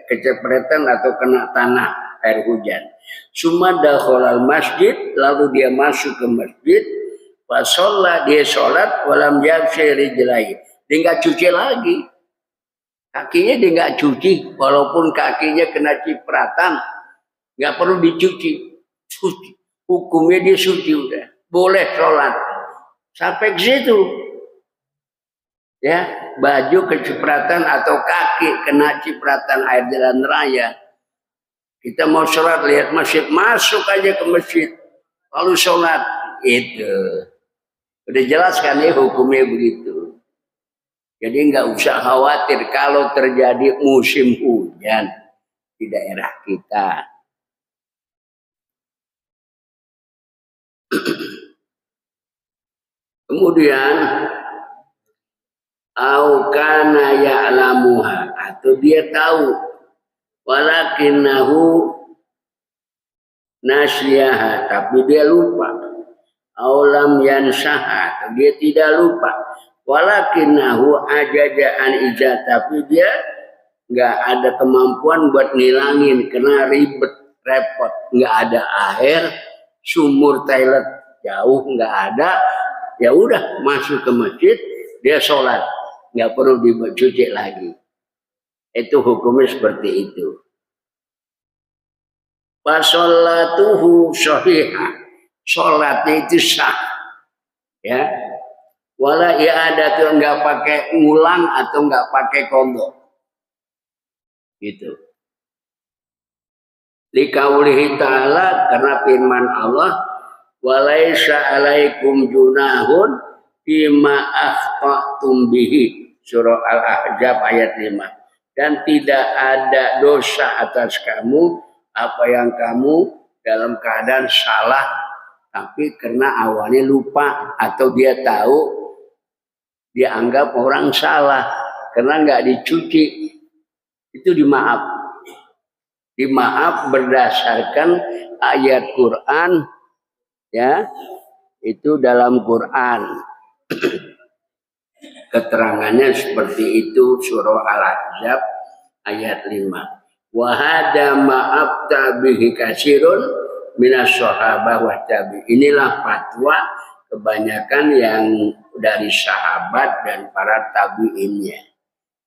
kecepretan atau kena tanah air hujan. Summa dakhalal masjid, lalu dia masuk ke masjid. Wasalla, dia sholat, walam yaghsil rijlaihi, dia nggak cuci lagi kakinya, dia nggak cuci, walaupun kakinya kena cipratan, nggak perlu dicuci. Hukumnya dia suci, udah boleh sholat sampai ke situ. Ya, baju kecipratan atau kaki kena cipratan air jalan raya, kita mau sholat lihat masjid, masuk aja ke masjid lalu sholat. Itu udah jelas kan ya, hukumnya begitu. Jadi nggak usah khawatir kalau terjadi musim hujan di daerah kita. Kemudian au kana ya'lamuha, atau dia tahu, walakinahu nasyaha, tapi dia lupa. Aulam yansaha, dia tidak lupa. Walakinahu ajajaan ijah, tapi dia nggak ada kemampuan buat ngilangin karena ribet, repot, nggak ada air, sumur toilet jauh nggak ada. Ya udah masuk ke masjid, dia sholat, nggak perlu dicuci lagi. Itu hukumnya seperti itu. Fasholatuhu sahihah, sholatnya itu sah, ya. Wala i'adah tuh nggak pakai ngulang atau nggak pakai qadha. Gitu. Liqaulihi ta'ala, karena firman Allah, walaisa alaikum junahun bima akhtatum bihi, surah Al-Ahzab ayat 5. Dan tidak ada dosa atas kamu apa yang kamu dalam keadaan salah tapi karena awalnya lupa atau dia tahu, dia anggap orang salah karena nggak dicuci, itu dimaaf berdasarkan ayat Quran, ya, itu dalam Quran keterangannya seperti itu, surah Al-Ahzab ayat 5. Wa hada ma'abta bihi katsirun minas sahabah wa tabi. Inilah fatwa kebanyakan yang dari sahabat dan para tabi'innya,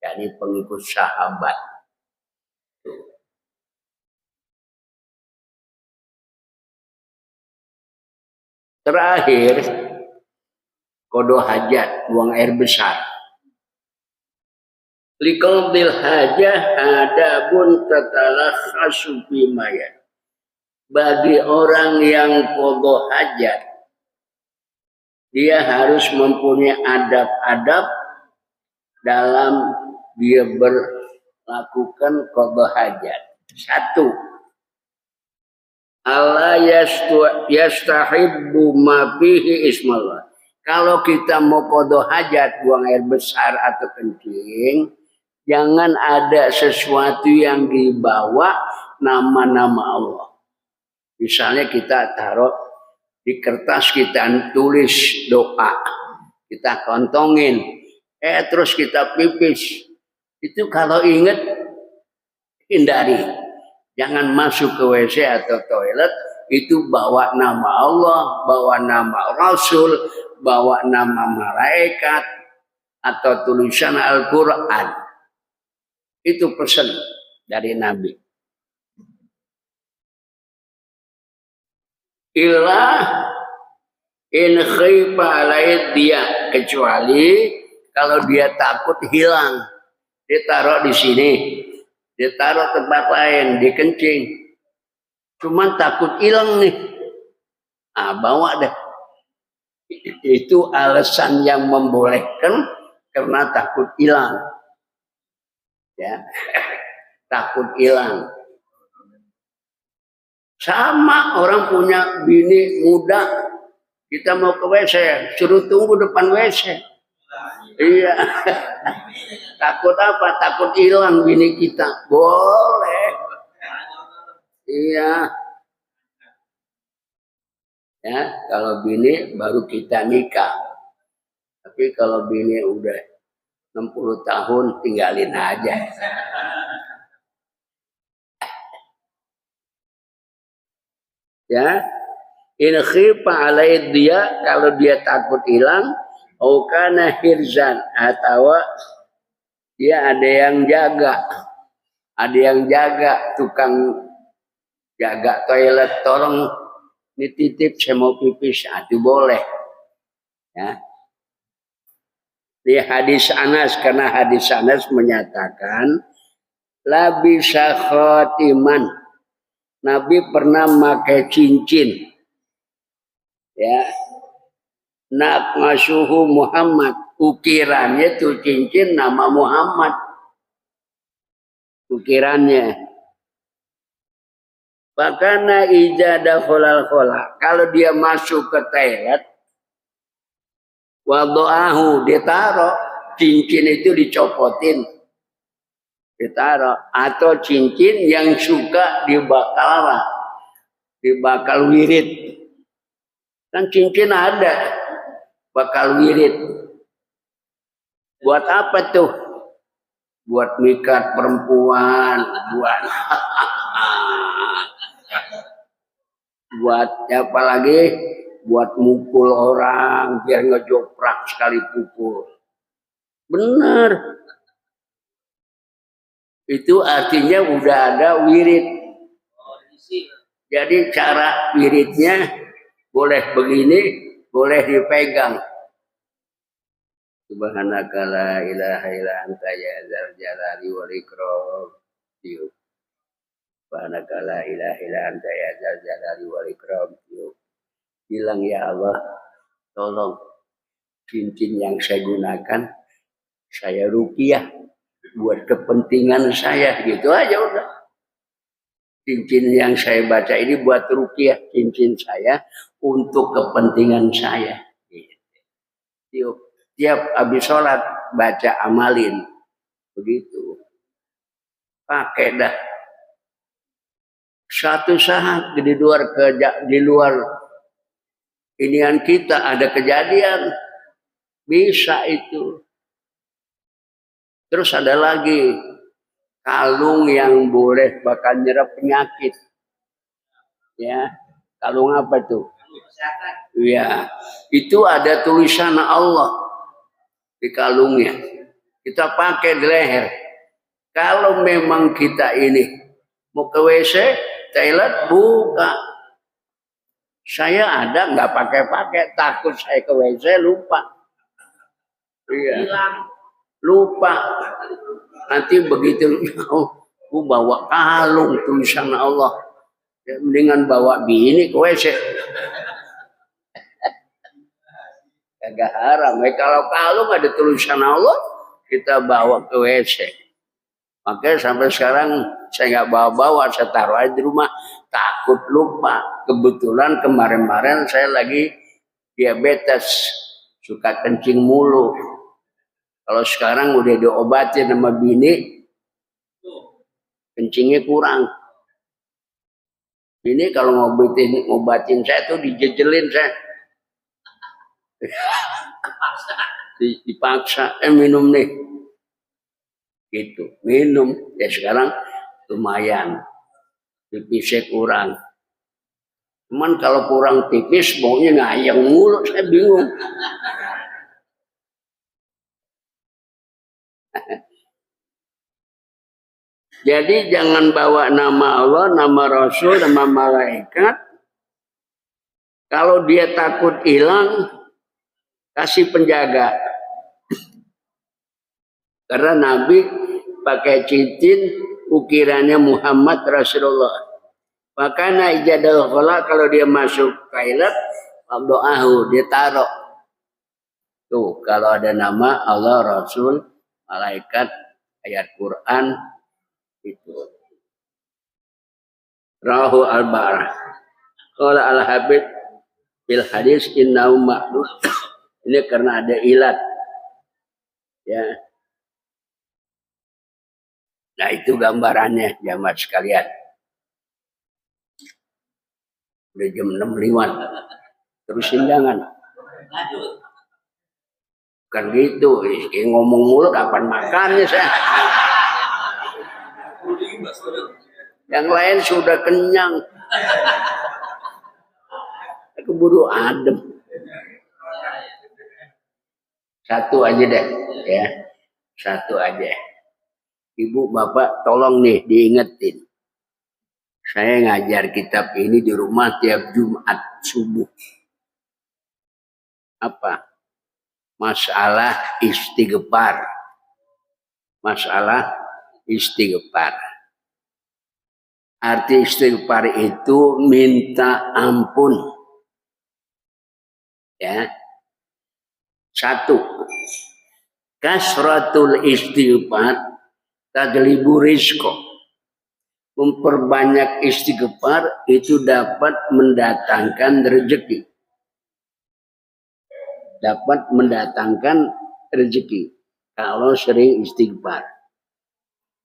yakni pengikut sahabat. Terakhir, qadha hajat, buang air besar. Liqadil hajah adabun tatalakhasu fi mayat. Bagi orang yang qadha hajat, dia harus mempunyai adab-adab dalam dia berlakukan qadha hajat. Satu, Allah yastahibbu ma fihi ismallah. Kalau kita mau qadha hajat, buang air besar atau kencing, jangan ada sesuatu yang dibawa nama-nama Allah. Misalnya kita taruh di kertas, kita tulis doa, kita kantongin, terus kita pipis. Itu kalau ingat, hindari. Jangan masuk ke WC atau toilet, itu bawa nama Allah, bawa nama Rasul, bawa nama malaikat, atau tulisan Al-Quran. Itu pesan dari Nabi. Illa in khifa alaih dia, kecuali kalau dia takut hilang, dia taruh di sini, dia taruh tempat lain, dia kencing, cuman takut hilang nih, bawa deh. Itu alasan yang membolehkan karena takut hilang, ya, takut hilang. Sama orang punya bini muda, kita mau ke WC, suruh tunggu depan WC. Iya. Takut apa? Takut hilang bini kita. Boleh. Iya. Ya, kalau bini baru kita nikah. Tapi kalau bini udah 60 tahun, tinggalin aja. Ya, in khifa alaih dia, kalau dia takut hilang, au kana hirzan, atau dia ada yang jaga, tukang jaga toilet, tolong dititip saya mau pipis, itu boleh. Ya. Di hadis Anas, karena hadis Anas menyatakan la bisa khatiman, Nabi pernah pakai cincin, ya, naqmasuhu Muhammad, ukirannya tuh cincin nama Muhammad, ukirannya. Bahkan ijadah kholal, kalau dia masuk ke toilet, wadu'ahu, dia taruh cincin itu, dicopotin, ditaruh, atau cincin yang suka dibakal wirid, kan cincin ada bakal wirid. Buat apa tuh? Buat mikat perempuan, buat apa lagi? Buat mukul orang biar ngejoprak sekali pukul. Bener. Itu artinya udah ada wirid. Jadi cara wiridnya boleh begini, boleh dipegang. Subhanaka la ilaha illa anta ya dzal jalali wal ikram. Subhanaka la ilaha illa anta ya dzal jalali wal ikram. Bilang ya Allah, tolong cincin yang saya gunakan saya ruqyah buat kepentingan saya, gitu aja udah. Cincin yang saya baca ini buat ruqyah, cincin saya untuk kepentingan saya. Gitu. Tiap habis sholat baca amalin, begitu. Pakai dah. Satu saat di luar inian kita ada kejadian, bisa itu. Terus ada lagi kalung yang boleh bakal nyerap penyakit. Ya, kalung apa tuh? Ya, itu ada tulisan Allah di kalungnya. Kita pakai di leher. Kalau memang kita ini mau ke WC, toilet buka. Saya ada nggak pakai, takut saya ke WC lupa. Iya. Lupa. Nanti begitu aku bawa kalung tulisan Allah. Ya, mendingan bawa bini ke WC. Kagak haram. Kalau kalung ada tulisan Allah, kita bawa ke WC. Makanya sampai sekarang saya nggak bawa-bawa, saya taruh aja di rumah. Takut lupa. Kebetulan kemarin-kemarin saya lagi diabetes, suka kencing mulu. Kalau sekarang udah diobatin sama bini, kencingnya kurang. Bini kalau ngobatin saya tuh dijejelin saya. Dipaksa, minum nih. Gitu, minum. Ya sekarang lumayan. Pipisnya kurang. Cuman kalau kurang pipis, baunya ngayang mulu, saya bingung. Jadi jangan bawa nama Allah, nama Rasul, nama malaikat. Kalau dia takut hilang, kasih penjaga. Karena Nabi pakai cincin ukirannya Muhammad Rasulullah. Makanya ijadal khala kalau dia masuk toilet, doahu dia taruh. Tuh kalau ada nama Allah, Rasul, malaikat, ayat Quran itu. Rahu al-Barah. Qala al-Habib bil hadis innahu ma'dud. Ini karena ada ilat. Ya. Nah itu gambarannya jamaah sekalian. Udah jam 6.05. Terusin jangan. Bukan gitu. Ngomong mulu kapan makannya saya. Yang lain sudah kenyang. Keburu adem. Satu aja deh. Ya. Satu aja. Ibu, bapak tolong nih diingetin. Saya ngajar kitab ini di rumah tiap Jumat subuh. Apa? Masalah istighfar. Masalah istighfar. Arti istighfar itu minta ampun. Ya. Satu. Kasratul istighfar taglibu rizqo. Memperbanyak istighfar itu dapat mendatangkan rezeki. Dapat mendatangkan rezeki kalau sering istighfar.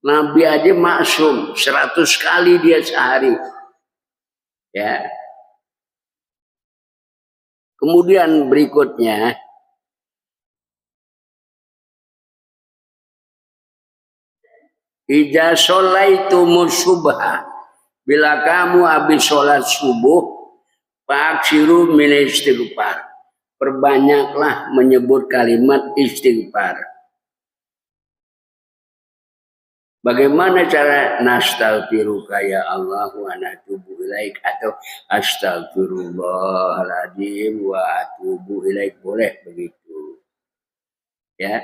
Nabi aja maksum 100 kali dia sehari. Ya. Kemudian berikutnya Ija sholaitumus subha. Bila kamu habis sholat subuh, faksiru min istighfar. Perbanyaklah menyebut kalimat istighfar. Bagaimana cara nastaghfiruka ya Allah wa natubu ilaik atau astagfirullahaladzim wa atubu ilaik, boleh begitu. Ya.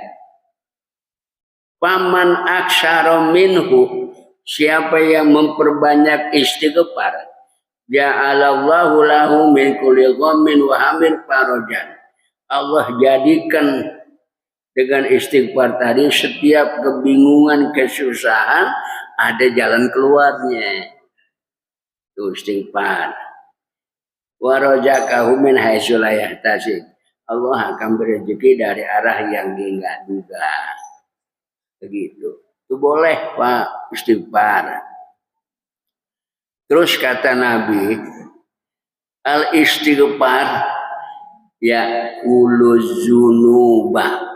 Paman aksyara minhu, siapa yang memperbanyak istighfar, ja'alallahu lahu min kulli ghammin wa hammin farajan. Allah jadikan dengan istighfar tadi setiap kebingungan, kesusahan ada jalan keluarnya. Itu istighfar. Wa rajakahu min haitsu la yahtasib. Allah akan berezeki dari arah yang dia enggak duga. Begitu. Itu boleh Pak istighfar. Terus kata Nabi, al istighfar ya uluz zunubah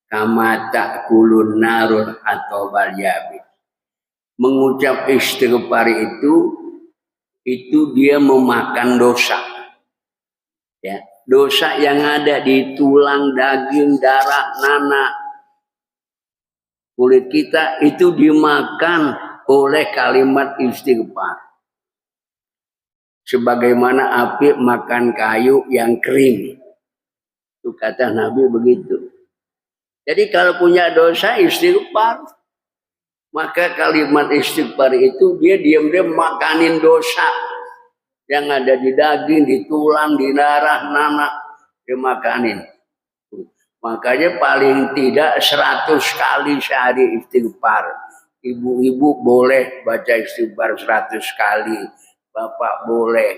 kama ta'kulun narun atau balyabit. Mengucap istighfar itu dia memakan dosa. Ya, dosa yang ada di tulang, daging, darah, nanah, kulit kita itu dimakan oleh kalimat istighfar. Sebagaimana api makan kayu yang kering. Itu kata Nabi begitu. Jadi kalau punya dosa istighfar, maka kalimat istighfar itu dia diam-diam makanin dosa yang ada di daging, di tulang, di darah, nanah, dia makanin. Makanya paling tidak 100 kali sehari istighfar. Ibu-ibu boleh baca istighfar 100 kali, bapak boleh.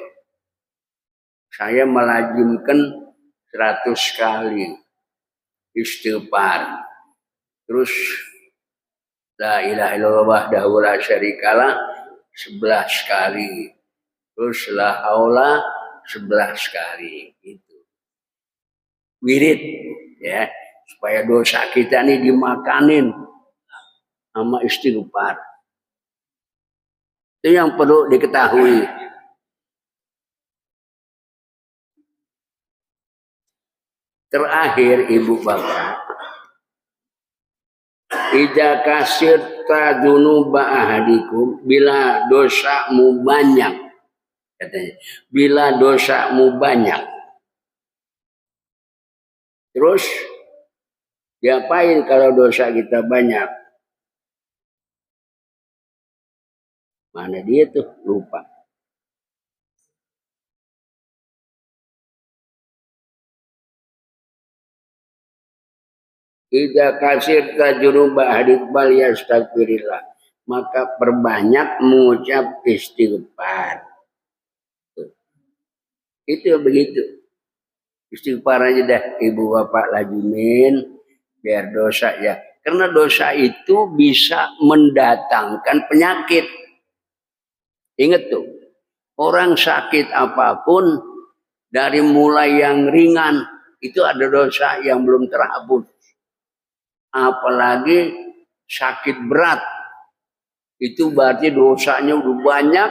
Saya melazimkan 100 kali istighfar. Terus la ilaha illallah wahdahu la syarikalah 11 kali. Terus la haula 11 kali. Itu wirid ya, supaya dosa kita ini dimakanin sama istighfar. Itu yang perlu diketahui. Terakhir ibu bapak, ija kasirta dunuba ahadikum, bila dosamu banyak, katanya, bila dosamu banyak. Terus diapain kalau dosa kita banyak? Mana dia tuh, lupa. Ida kasir tajunuba hadith bal yastaghfirillah, maka perbanyak mengucap istighfar. Itu begitu. Istighfar aja dah ibu bapak lajumin biar dosa ya. Karena dosa itu bisa mendatangkan penyakit. Ingat tuh, orang sakit apapun dari mulai yang ringan itu ada dosa yang belum terhapus. Apalagi sakit berat, itu berarti dosanya udah banyak,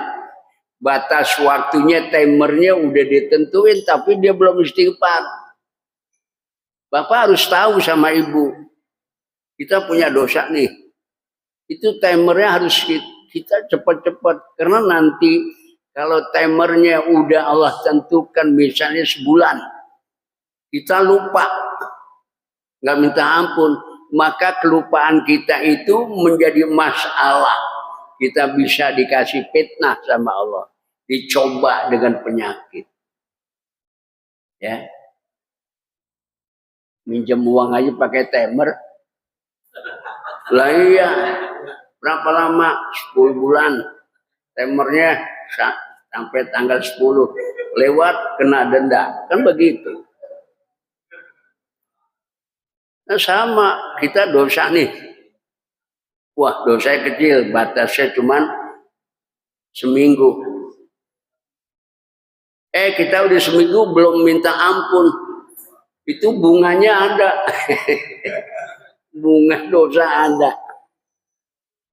batas waktunya, timernya udah ditentuin, tapi dia belum istighfar. Bapak harus tahu sama ibu, kita punya dosa nih, itu timernya harus kita cepat-cepat, karena nanti kalau timernya udah Allah tentukan misalnya sebulan, kita lupa, nggak minta ampun, maka kelupaan kita itu menjadi masalah. Kita bisa dikasih fitnah sama Allah, dicoba dengan penyakit. Ya, minjem uang aja pakai timer. Lah iya, berapa lama? 10 bulan. Timernya sampai tanggal 10. Lewat kena denda. Kan begitu. Nah sama, kita dosa nih. Wah, dosanya kecil, batasnya cuman seminggu. Kita udah seminggu belum minta ampun. Itu bunganya ada. Bunga dosa ada.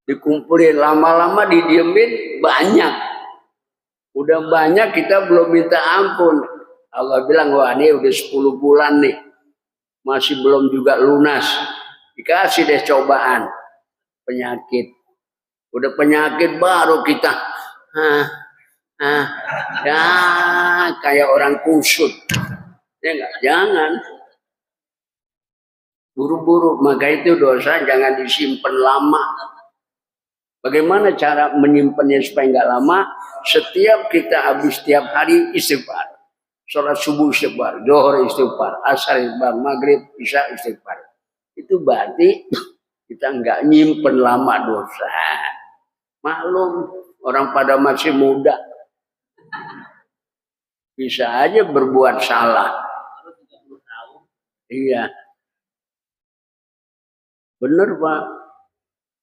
Dikumpulin, lama-lama didiemin banyak. Udah banyak kita belum minta ampun. Allah bilang, wah ini udah 10 bulan nih. Masih belum juga lunas. Dikasih deh cobaan. Penyakit. Udah penyakit baru kita. Hah, hah, ya kayak orang kusut. Ya enggak? Jangan. Buru-buru. Maka itu dosa jangan disimpan lama. Bagaimana cara menyimpannya supaya enggak lama? Setiap kita habis setiap hari istighfar. Sholat subuh istighfar, zuhur istighfar, asar istighfar, maghrib, isya istighfar. Itu berarti kita enggak nyimpen lama dosa. Maklum, orang pada masih muda. Bisa aja berbuat salah. Iya. Bener Pak.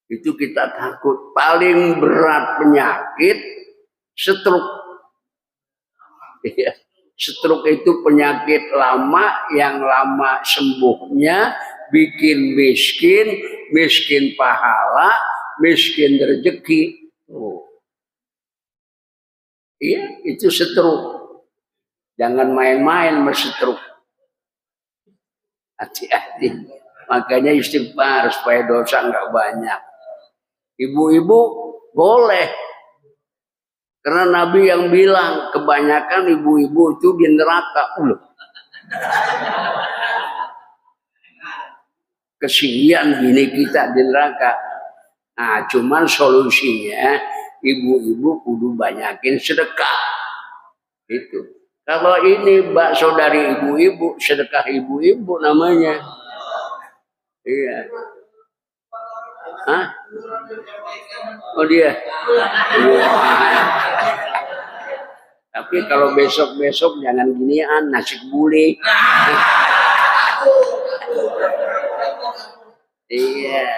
Itu kita takut. Paling berat penyakit, stroke. Iya. Stroke itu penyakit lama yang lama sembuhnya bikin miskin, miskin pahala, miskin rezeki. Oh. Iya, itu stroke. Jangan main-main sama stroke. Hati-hati. Makanya istighfar supaya dosa nggak banyak. Ibu-ibu boleh. Karena Nabi yang bilang kebanyakan ibu-ibu itu di neraka. Kesian gini kita di neraka. Nah, cuman solusinya ibu-ibu kudu banyakin sedekah. Itu. Kalau ini mbak saudari ibu-ibu, sedekah ibu-ibu namanya. Iya. Hah? Oh dia. Iya. Tapi kalau besok-besok jangan ginian, nasi kebuli. Iya.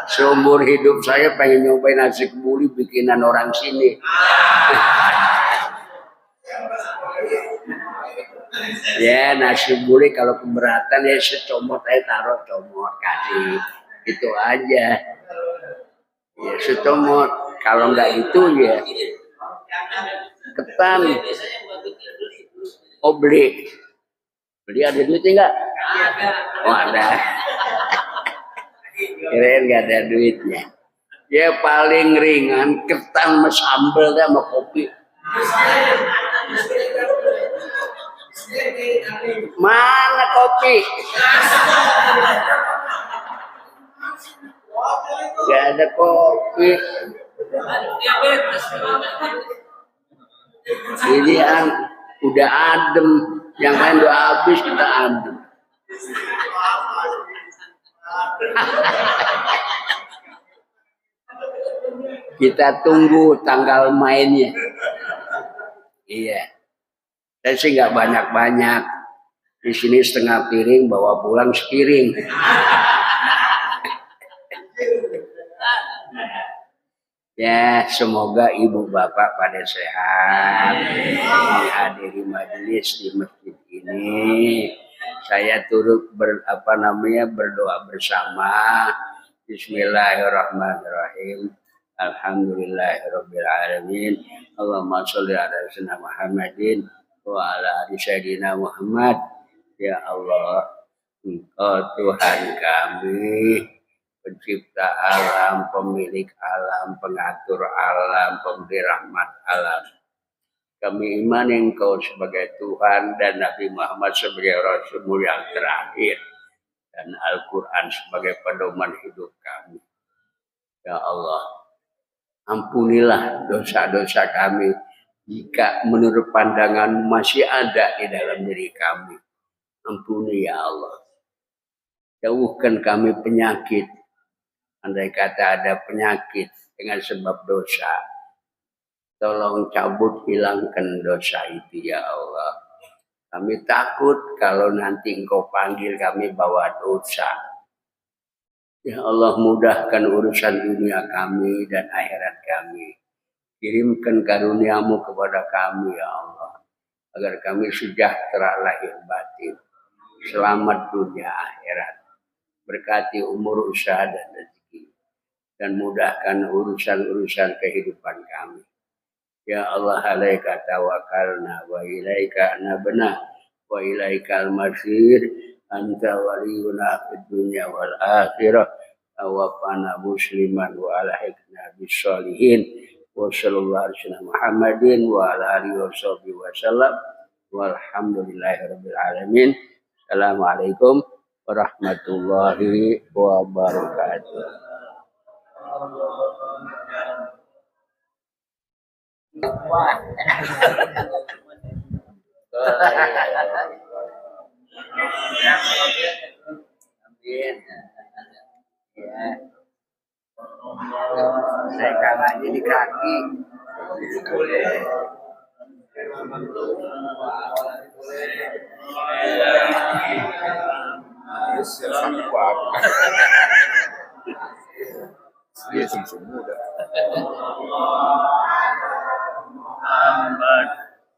Seumur hidup saya pengen nyobain nasi kebuli bikinan orang sini. Ya nasi kebuli kalau keberatan ya secomot aja taruh comot kasih itu aja. Ya secomot kalau nggak itu ya ketan. Oh beli ada duitnya nggak? Oh ada. Kirain nggak ada duitnya. Ya paling ringan ketan sama sambal sama kopi. Mana kopi? Gak ada kopi. Ini udah adem, yang lain udah habis kita adem. Kita tunggu tanggal mainnya. Iya. Saya sih nggak banyak-banyak. Di sini setengah piring, bawa pulang sepiring. Ya, semoga ibu bapak pada sehat. Dihadiri majelis di masjid ini. Saya turut berdoa bersama. Bismillahirrahmanirrahim. Alhamdulillahirabbil alamin. Allahumma sholli ala sayyidina Muhammadin wa ala ali sayyidina Muhammad. Ya Allah, Engkau Tuhan kami, pencipta alam, pemilik alam, pengatur alam, pemberi rahmat alam. Kami iman Engkau sebagai Tuhan dan Nabi Muhammad sebagai Rasul yang terakhir dan Al-Quran sebagai pedoman hidup kami. Ya Allah, ampunilah dosa-dosa kami jika menurut pandangan masih ada di dalam diri kami. Ampuni ya Allah. Jauhkan kami penyakit. Andai kata ada penyakit dengan sebab dosa, tolong cabut, hilangkan dosa itu ya Allah. Kami takut kalau nanti Engkau panggil kami bawa dosa. Ya Allah, mudahkan urusan dunia kami dan akhirat kami. Kirimkan karunia-Mu kepada kami ya Allah, agar kami sejahtera lahir batin, selamat dunia akhirat. Berkati umur usaha dan rezeki, dan mudahkan urusan-urusan kehidupan kami. Ya Allah, alaika tawakkalna wa ilaika anabna wa ilaikal masir. Anta waliyuna fid dunya wal akhirah. tawafana musliman wa alhiqna bisolihin wa sallallahu alaihi Muhammadin wa ala alihi wa sallam walhamdulillahi rabbil alamin. Assalamualaikum warahmatullahi wabarakatuh. Amin. Ya. Saya kalahnya di kaki. Dia sumsum muda. Muhammad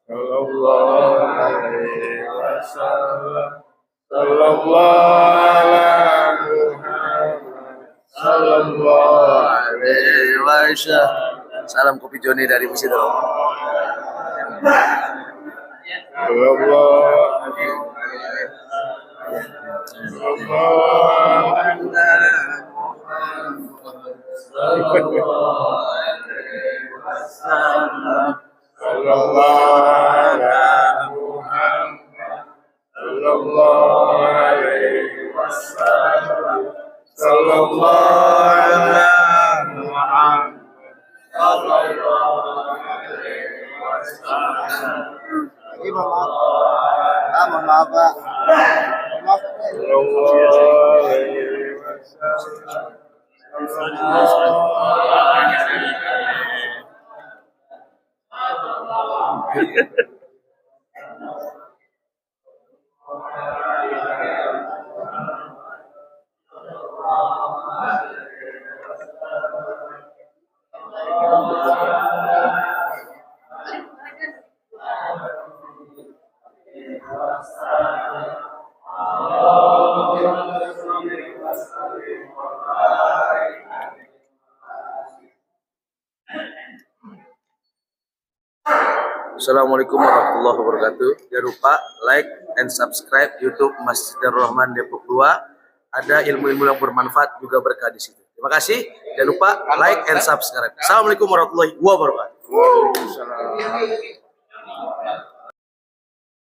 Sallallahu alaihi wasallam. Sallallahu alaihi Sallallahu alaihi wasallam. Salam kopi Joni dari Masjid Al-Aqsa. Maaf Pak. Maaf. Assalamualaikum warahmatullahi wabarakatuh. Jangan lupa like and subscribe YouTube Masjidil Rahman Depok 2. Ada ilmu-ilmu yang bermanfaat juga berkah di situ. Terima kasih. Jangan lupa like and subscribe. Assalamualaikum warahmatullahi wabarakatuh. Waalaikumsalam.